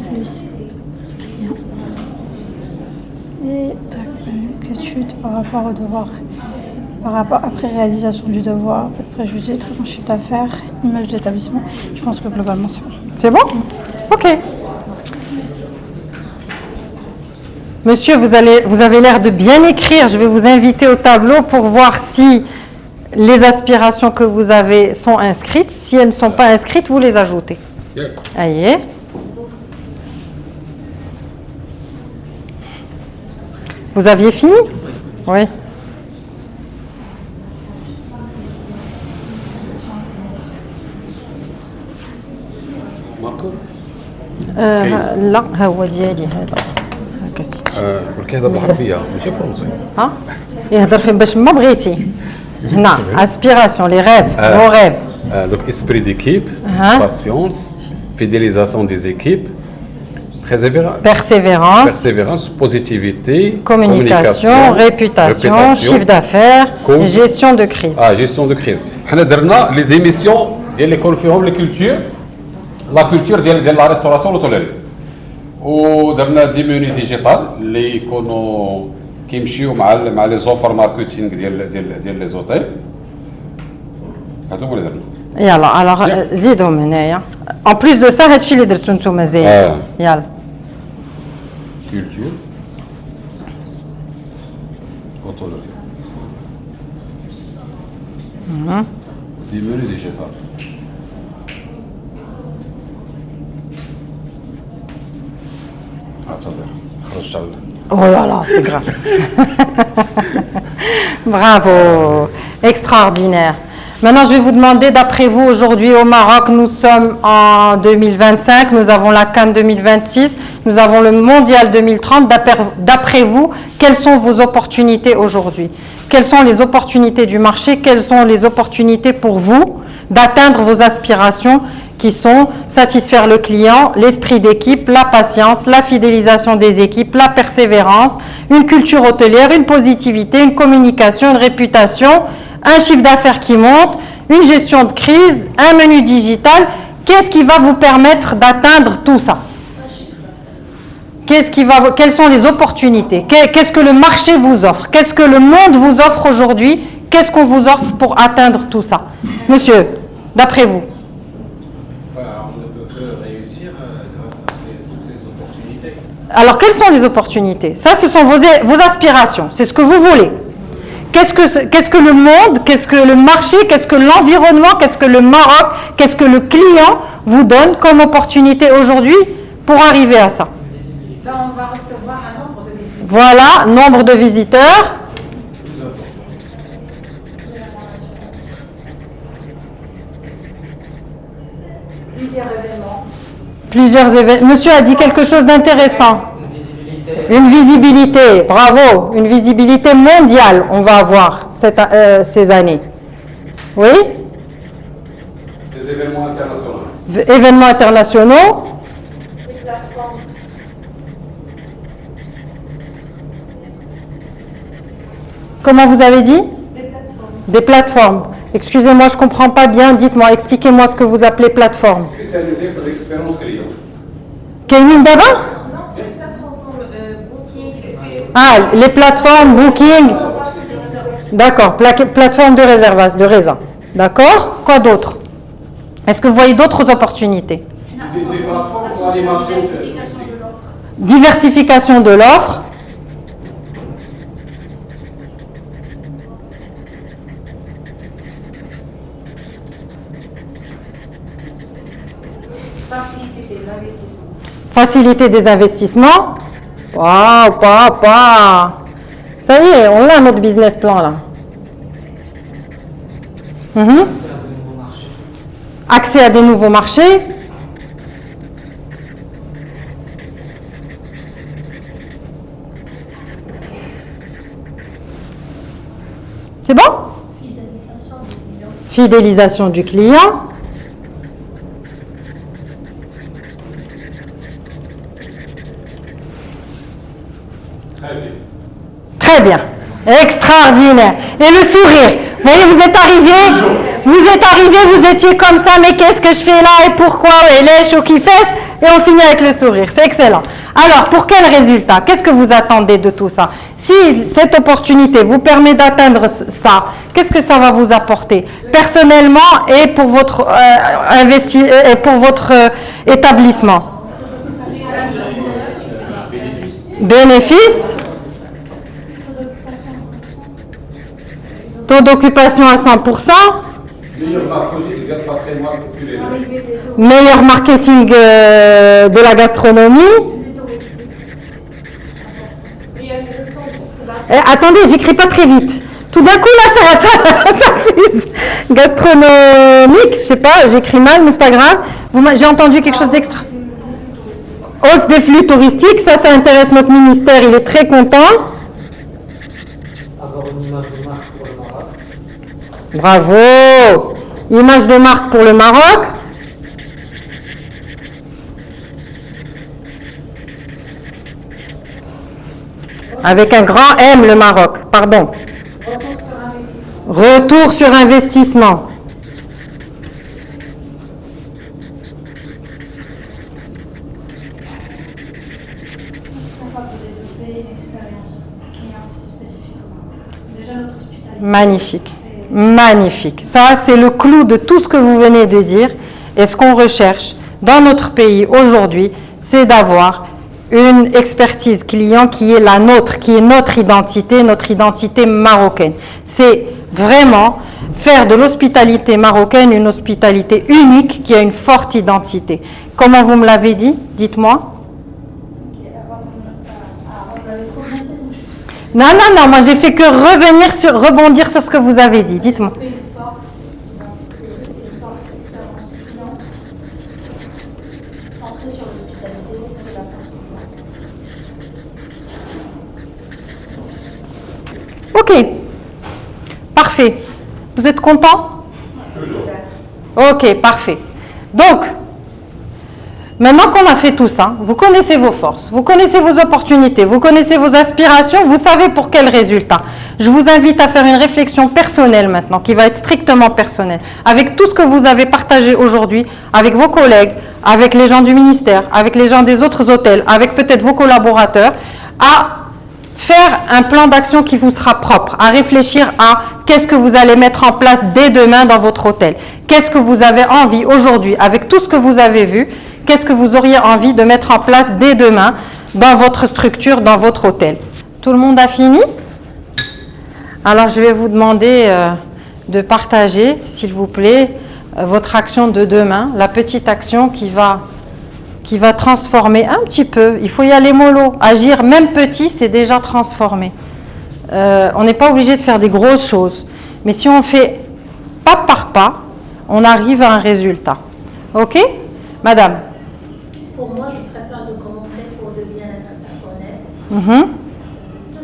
plus client. Et inquiétude par rapport au devoir. Par rapport après réalisation du devoir, pas de préjugés, très bon chiffre d'affaires, image d'établissement. Je pense que globalement c'est bon. C'est bon? Ok. Monsieur, vous avez l'air de bien écrire. Je vais vous inviter au tableau pour voir si les aspirations que vous avez sont inscrites. Si elles ne sont pas inscrites, vous les ajoutez. Allez. Vous aviez fini? Oui. لا هو ديالي هذا هكا سيتي كيهضر بالعربيه ماشي فرنسي ها يهضر فين باش ما بغيتي هنا اسبيراسيون لي ريف نو ريف donc esprit d'équipe patience fidélisation des équipes persévérance positivité communication réputation chiffre d'affaires gestion de crise gestion de crise حنا درنا لي زيميسيون ديال اللي يكونوا فيهم لي كولتور لا كولتور ديال لا ريستوراسيون لوطوليري ودرنا دي موني ديجيتال اللي يكونوا كيمشيو مع لي زوفر ماركتينغ ديال لي زوتيل هادو هما اللي درنا يلا الوغ زيدوا من هنايا ان بليس دو سا هادشي اللي درتو نتوما زايد يلا كولتور لوطوليري دي موني ديجيتال Oh là là, c'est grave. Bravo, extraordinaire. Maintenant, je vais vous demander, d'après vous, aujourd'hui au Maroc, nous sommes en 2025, nous avons la CAN 2026, nous avons le Mondial 2030. D'après vous, quelles sont vos opportunités aujourd'hui? Quelles sont les opportunités du marché? Quelles sont les opportunités pour vous d'atteindre vos aspirations qui sont satisfaire le client, l'esprit d'équipe, la patience, la fidélisation des équipes, la persévérance, une culture hôtelière, une positivité, une communication, une réputation, un chiffre d'affaires qui monte, une gestion de crise, un menu digital. Qu'est-ce qui va vous permettre d'atteindre tout ça? Quelles sont les opportunités? Qu'est-ce que le marché vous offre? Qu'est-ce que le monde vous offre aujourd'hui? Qu'est-ce qu'on vous offre pour atteindre tout ça? Monsieur, d'après vous? On ne peut que réussir grâce à toutes ces opportunités. Alors, quelles sont les opportunités? Ça, ce sont vos aspirations, c'est ce que vous voulez. Qu'est-ce que le monde, qu'est-ce que le marché, qu'est-ce que l'environnement, qu'est-ce que le Maroc, qu'est-ce que le client vous donne comme opportunité aujourd'hui pour arriver à ça? On va recevoir un nombre de visiteurs. Voilà, nombre de visiteurs. Plusieurs événements. Monsieur a dit quelque chose d'intéressant. Une visibilité, bravo, une visibilité mondiale, on va avoir ces années. Oui? Des événements internationaux. Événements internationaux. Comment vous avez dit? Des plateformes. Excusez-moi, je ne comprends pas bien. Dites-moi, expliquez-moi ce que vous appelez plateforme. Spécialisé pour l'expérience client. Kaymin d'abord? Ah, les plateformes Booking. D'accord, plateforme de réservation, de raisin. D'accord. Quoi d'autre? Est-ce que vous voyez d'autres opportunités? Des plateformes pour l'animation. Diversification de l'offre. Faciliter des investissements. Waouh, ça y est, on a notre business plan là. Accès à des nouveaux marchés. C'est bon? Fidélisation du client. Très bien, extraordinaire. Et le sourire, vous voyez, vous êtes arrivé, vous étiez comme ça, mais qu'est-ce que je fais là et pourquoi? Et les chocs qui fessent, et on finit avec le sourire, c'est excellent. Alors, pour quel résultat? Qu'est-ce que vous attendez de tout ça? Si cette opportunité vous permet d'atteindre ça, qu'est-ce que ça va vous apporter personnellement et pour votre, établissement? Bénéfice, taux d'occupation à 100%, meilleur marketing de la gastronomie. Attendez, j'écris pas très vite. Tout d'un coup, là, ça fuse. Gastronomique, je sais pas, j'écris mal, mais c'est pas grave. J'ai entendu quelque chose d'extra. Hausse des flux touristiques, ça intéresse notre ministère, il est très content. Avoir une image de marque pour le Maroc. Bravo! Image de marque pour le Maroc. Avec un grand M, le Maroc, pardon. Retour sur investissement. Magnifique, magnifique. Ça, c'est le clou de tout ce que vous venez de dire. Et ce qu'on recherche dans notre pays aujourd'hui, c'est d'avoir une expertise client qui est la nôtre, qui est notre identité marocaine. C'est vraiment faire de l'hospitalité marocaine une hospitalité unique qui a une forte identité. Comment vous me l'avez dit? Dites-moi. Avoir Non, non, non, moi j'ai fait que rebondir sur ce que vous avez dit. Dites-moi. Ok, parfait. Vous êtes content? Toujours. Ok, parfait. Donc, maintenant qu'on a fait tout ça, vous connaissez vos forces, vous connaissez vos opportunités, vous connaissez vos aspirations, vous savez pour quel résultat. Je vous invite à faire une réflexion personnelle maintenant, qui va être strictement personnelle, avec tout ce que vous avez partagé aujourd'hui, avec vos collègues, avec les gens du ministère, avec les gens des autres hôtels, avec peut-être vos collaborateurs, à faire un plan d'action qui vous sera propre, à réfléchir à qu'est-ce que vous allez mettre en place dès demain dans votre hôtel. Qu'est-ce que vous avez envie aujourd'hui, avec tout ce que vous avez vu, qu'est-ce que vous auriez envie de mettre en place dès demain dans votre structure, dans votre hôtel. Tout le monde a fini? Alors je vais vous demander de partager, s'il vous plaît, votre action de demain, la petite action qui va transformer un petit peu. Il faut y aller mollo. Agir même petit, c'est déjà transformer. On n'est pas obligé de faire des grosses choses. Mais si on fait pas par pas, on arrive à un résultat. Ok? Madame? Pour moi, je préfère de commencer pour le bien-être personnel. De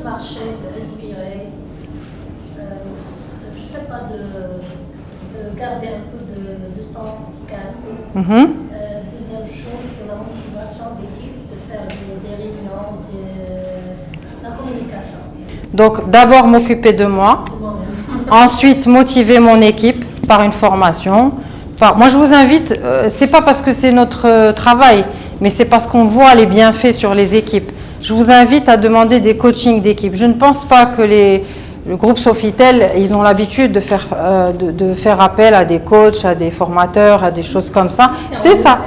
marcher, de respirer. Je ne sais pas, de garder un peu de temps calme. Deuxième chose, c'est la motivation d'équipe, de faire des réunions, la communication. Donc, d'abord m'occuper de moi, ensuite motiver mon équipe par une formation. Moi, je vous invite, c'est pas parce que c'est notre travail, mais c'est parce qu'on voit les bienfaits sur les équipes. Je vous invite à demander des coachings d'équipe. Je ne pense pas que le groupe Sofitel, ils ont l'habitude de faire appel à des coachs, à des formateurs, à des choses comme ça. C'est ça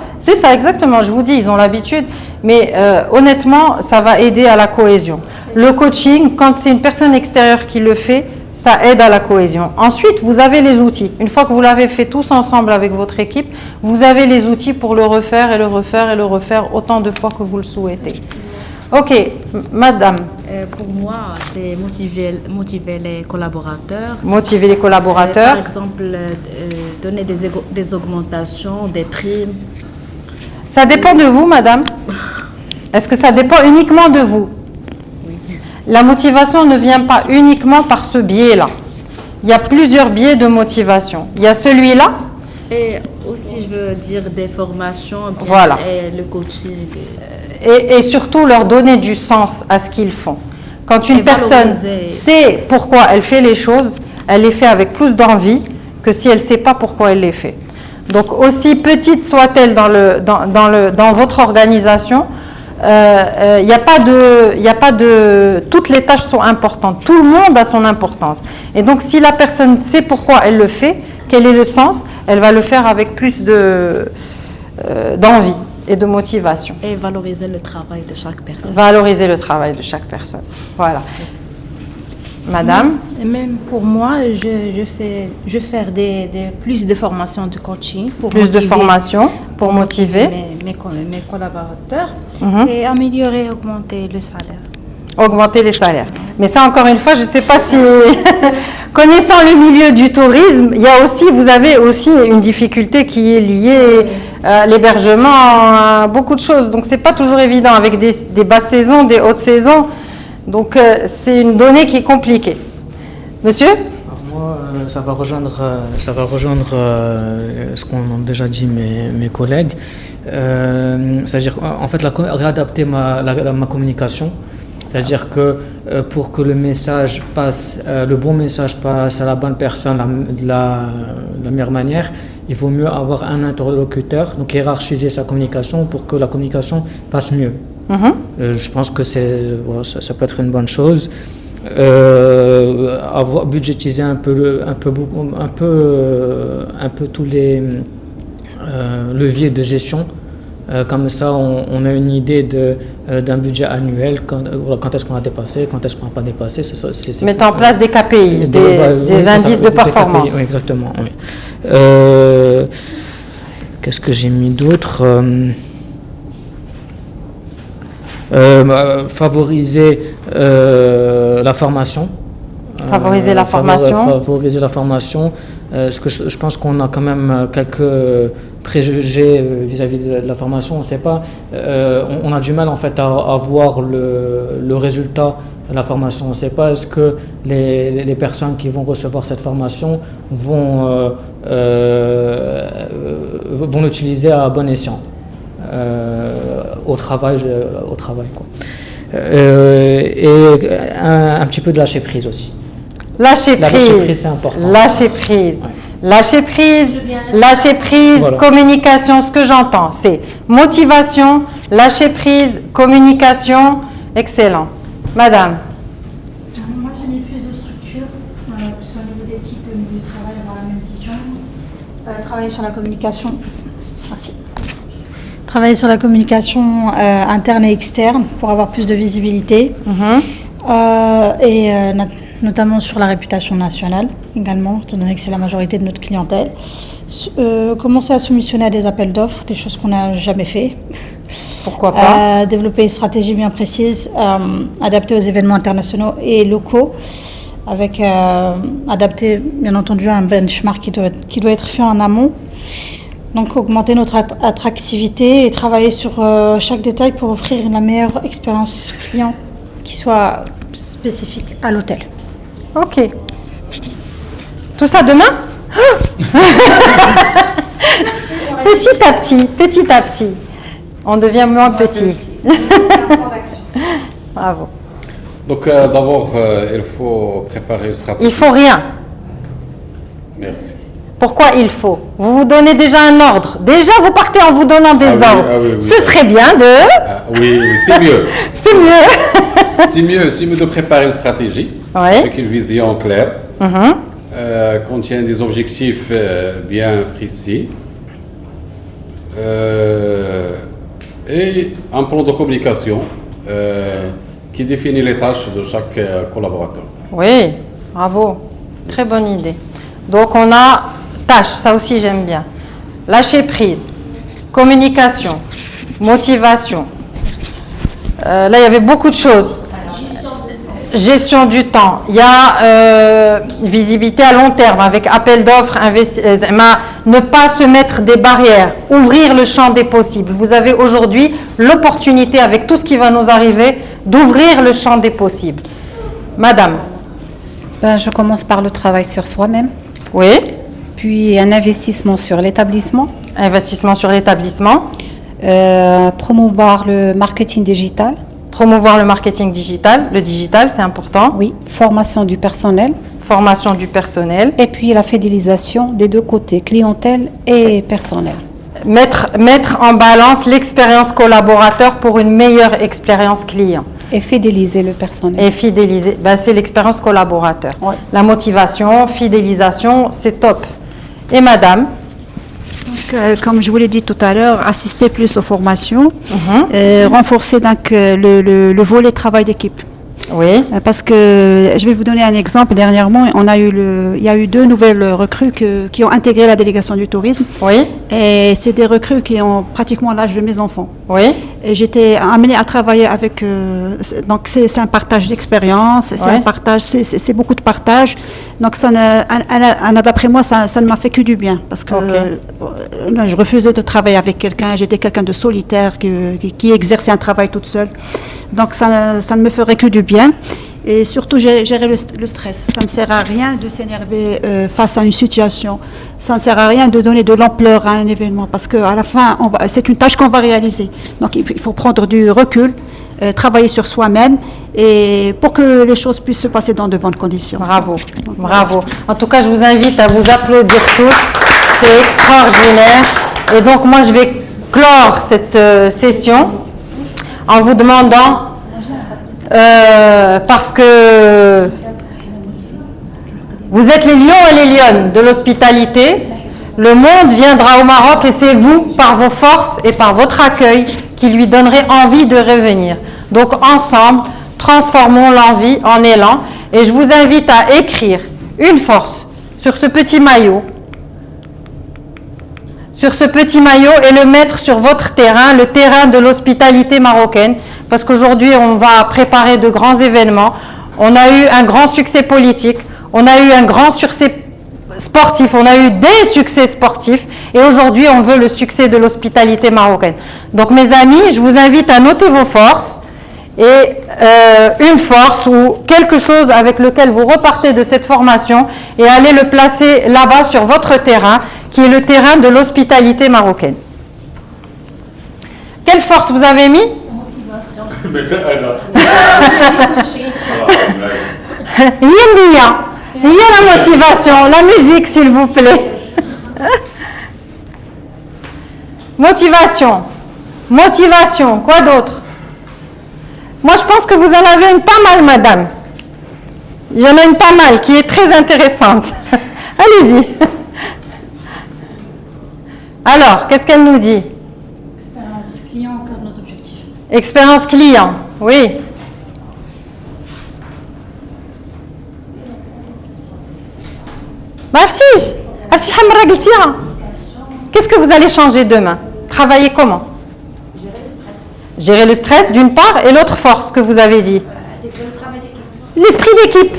exactement, je vous dis, ils ont l'habitude. Mais honnêtement, ça va aider à la cohésion. Le coaching, quand c'est une personne extérieure qui le fait, ça aide à la cohésion. Ensuite, vous avez les outils. Une fois que vous l'avez fait tous ensemble avec votre équipe, vous avez les outils pour le refaire et le refaire et le refaire autant de fois que vous le souhaitez. Ok, madame. Pour moi, c'est motiver les collaborateurs. Motiver les collaborateurs. Par exemple, donner des augmentations, des primes. Ça dépend de vous, madame. Est-ce que ça dépend uniquement de vous? La motivation ne vient pas uniquement par ce biais-là. Il y a plusieurs biais de motivation. Il y a celui-là. Et aussi, je veux dire, des formations, bien, voilà. Et le coaching. Et surtout, leur donner du sens à ce qu'ils font. Quand une personne sait pourquoi elle fait les choses, elle les fait avec plus d'envie que si elle ne sait pas pourquoi elle les fait. Donc, aussi petite soit-elle dans votre organisation, il n'y a pas de... Toutes les tâches sont importantes. Tout le monde a son importance. Et donc, si la personne sait pourquoi elle le fait, quel est le sens, elle va le faire avec plus d'envie et de motivation. Et valoriser le travail de chaque personne. Valoriser le travail de chaque personne. Voilà. Madame? Même pour moi, je fais plus de formations de coaching. Pour plus de formations pour motiver mes collaborateurs et améliorer, augmenter le salaire. Augmenter les salaires. Mais ça, encore une fois, je ne sais pas si... Connaissant le milieu du tourisme, vous avez aussi une difficulté qui est liée à l'hébergement, à beaucoup de choses. Donc, ce n'est pas toujours évident avec des basses saisons, des hautes saisons. Donc, c'est une donnée qui est compliquée. Monsieur? Alors moi, ça va rejoindre ce qu'ont déjà dit mes collègues. C'est-à-dire, en fait, réadapter ma communication. C'est-à-dire que pour que le message passe, le bon message passe à la bonne personne de la meilleure manière, il vaut mieux avoir un interlocuteur, donc hiérarchiser sa communication pour que la communication passe mieux. Je pense que ça peut être une bonne chose. Budgétiser un peu tous les leviers de gestion. Comme ça, on a une idée d'un budget annuel, quand est-ce qu'on a dépassé, quand est-ce qu'on n'a pas dépassé. Mettre en place des KPI, des indices de performance. KPI, oui, exactement. Oui. Qu'est-ce que j'ai mis d'autre? Favoriser la formation. Favoriser la formation. Favoriser la formation. Parce que je pense qu'on a quand même quelques préjugés vis-à-vis de la formation. On ne sait pas. On a du mal en fait à voir le résultat de la formation. On ne sait pas est-ce que les personnes qui vont recevoir cette formation vont l'utiliser à bon escient au travail quoi. Et un petit peu de lâcher prise aussi. Lâcher prise, c'est important. Lâcher prise. Ouais. Lâcher prise, voilà. Communication, ce que j'entends, c'est motivation, lâcher prise, communication, excellent. Madame. Moi, je n'ai plus de structure, que ce soit au niveau d'équipe, au niveau du travail, avoir la même vision. Travailler sur la communication. Merci. Travailler sur la communication interne et externe pour avoir plus de visibilité. Notamment sur la réputation nationale également, étant donné que c'est la majorité de notre clientèle. Commencer à soumissionner à des appels d'offres, des choses qu'on n'a jamais fait. Pourquoi pas développer une stratégie bien précise, adaptée aux événements internationaux et locaux, avec adapter bien entendu à un benchmark qui doit être fait en amont. Donc augmenter notre attractivité et travailler sur chaque détail pour offrir la meilleure expérience client qui soit spécifique à l'hôtel. Ok. Tout ça demain Petit à petit. On devient moins petit. Bravo. Donc d'abord, il faut préparer une stratégie. Il faut rien. Merci. Pourquoi il faut? Vous vous donnez déjà un ordre. Déjà, vous partez en vous donnant des ordres. Oui, ce serait bien de... oui, c'est mieux. C'est mieux. C'est mieux de préparer une stratégie avec une vision claire, contient des objectifs bien précis et un plan de communication qui définit les tâches de chaque collaborateur. Oui, bravo. Très bonne idée. Donc, on a tâches, ça aussi j'aime bien. Lâcher prise, communication, motivation. Là, il y avait beaucoup de choses. Gestion du temps. Il y a visibilité à long terme avec appel d'offres, ne pas se mettre des barrières, ouvrir le champ des possibles. Vous avez aujourd'hui l'opportunité, avec tout ce qui va nous arriver, d'ouvrir le champ des possibles. Madame. Je commence par le travail sur soi-même. Oui. Puis un investissement sur l'établissement. Investissement sur l'établissement. Promouvoir le marketing digital. Promouvoir le marketing digital. Le digital, c'est important. Oui. Formation du personnel. Formation du personnel. Et puis la fidélisation des deux côtés, clientèle et personnel. Mettre en balance l'expérience collaborateur pour une meilleure expérience client. Et fidéliser le personnel. Et fidéliser, c'est l'expérience collaborateur. Ouais. La motivation, fidélisation, c'est top. Et madame? Donc, comme je vous l'ai dit tout à l'heure, assister plus aux formations, renforcer donc le volet travail d'équipe. Oui. Parce que je vais vous donner un exemple. Dernièrement, il y a eu 2 nouvelles recrues qui ont intégré la délégation du tourisme. Oui. Et c'est des recrues qui ont pratiquement l'âge de mes enfants. Oui. Et j'étais amenée à travailler avec. Donc c'est un partage d'expérience, c'est un partage, c'est beaucoup de partage. Donc d'après moi, ça ne m'a fait que du bien parce que je refusais de travailler avec quelqu'un. J'étais quelqu'un de solitaire qui exerçait un travail toute seule. Donc ça ne me ferait que du bien. Et surtout gérer le stress. Ça ne sert à rien de s'énerver face à une situation. Ça ne sert à rien de donner de l'ampleur à un événement parce qu'à la fin, c'est une tâche qu'on va réaliser. Donc il faut prendre du recul, travailler sur soi-même et pour que les choses puissent se passer dans de bonnes conditions. Bravo, bravo. En tout cas, je vous invite à vous applaudir tous. C'est extraordinaire. Et donc moi, je vais clore cette session en vous demandant... parce que vous êtes les lions et les lionnes de l'hospitalité. Le monde viendra au Maroc et c'est vous, par vos forces et par votre accueil, qui lui donnerez envie de revenir. Donc ensemble, transformons l'envie en élan. Et je vous invite à écrire une force sur ce petit maillot, sur ce petit maillot et le mettre sur votre terrain, le terrain de l'hospitalité marocaine, parce qu'aujourd'hui on va préparer de grands événements. On a eu un grand succès politique, on a eu un grand succès sportif, on a eu des succès sportifs et aujourd'hui on veut le succès de l'hospitalité marocaine. Donc mes amis, je vous invite à noter vos forces et une force ou quelque chose avec lequel vous repartez de cette formation et allez le placer là-bas sur votre terrain qui est le terrain de l'hospitalité marocaine. Quelle force vous avez mis? Il y a la motivation, la musique s'il vous plaît. Motivation, motivation, quoi d'autre? Moi je pense que vous en avez une pas mal madame. Il y en a une pas mal qui est très intéressante. Allez-y. Alors, qu'est-ce qu'elle nous dit? Expérience client au cœur de nos objectifs. Expérience client, oui. Qu'est-ce que vous allez changer demain? Travailler comment? Gérer le stress. Gérer le stress d'une part et l'autre force que vous avez dit. L'esprit d'équipe.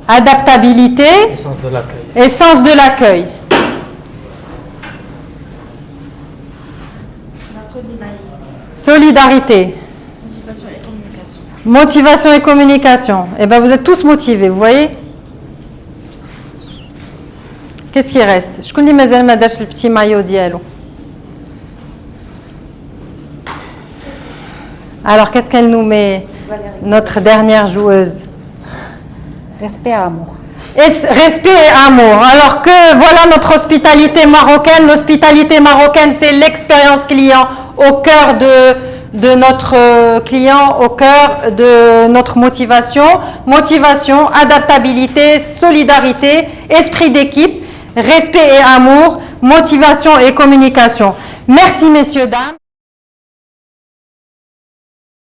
Adaptabilité. Et sens de l'accueil. Et sens de l'accueil. Solidarité. Motivation et communication. Motivation et communication. Eh bien, vous êtes tous motivés, vous voyez? Qu'est-ce qui reste? Je connais mazal ma dash le petit maillot diallo. Alors, qu'est-ce qu'elle nous met? Notre dernière joueuse. Respect et amour. Respect et amour. Alors que voilà notre hospitalité marocaine. L'hospitalité marocaine, c'est l'expérience client au cœur de notre client, au cœur de notre motivation. Motivation, adaptabilité, solidarité, esprit d'équipe, respect et amour, motivation et communication. Merci messieurs, dames.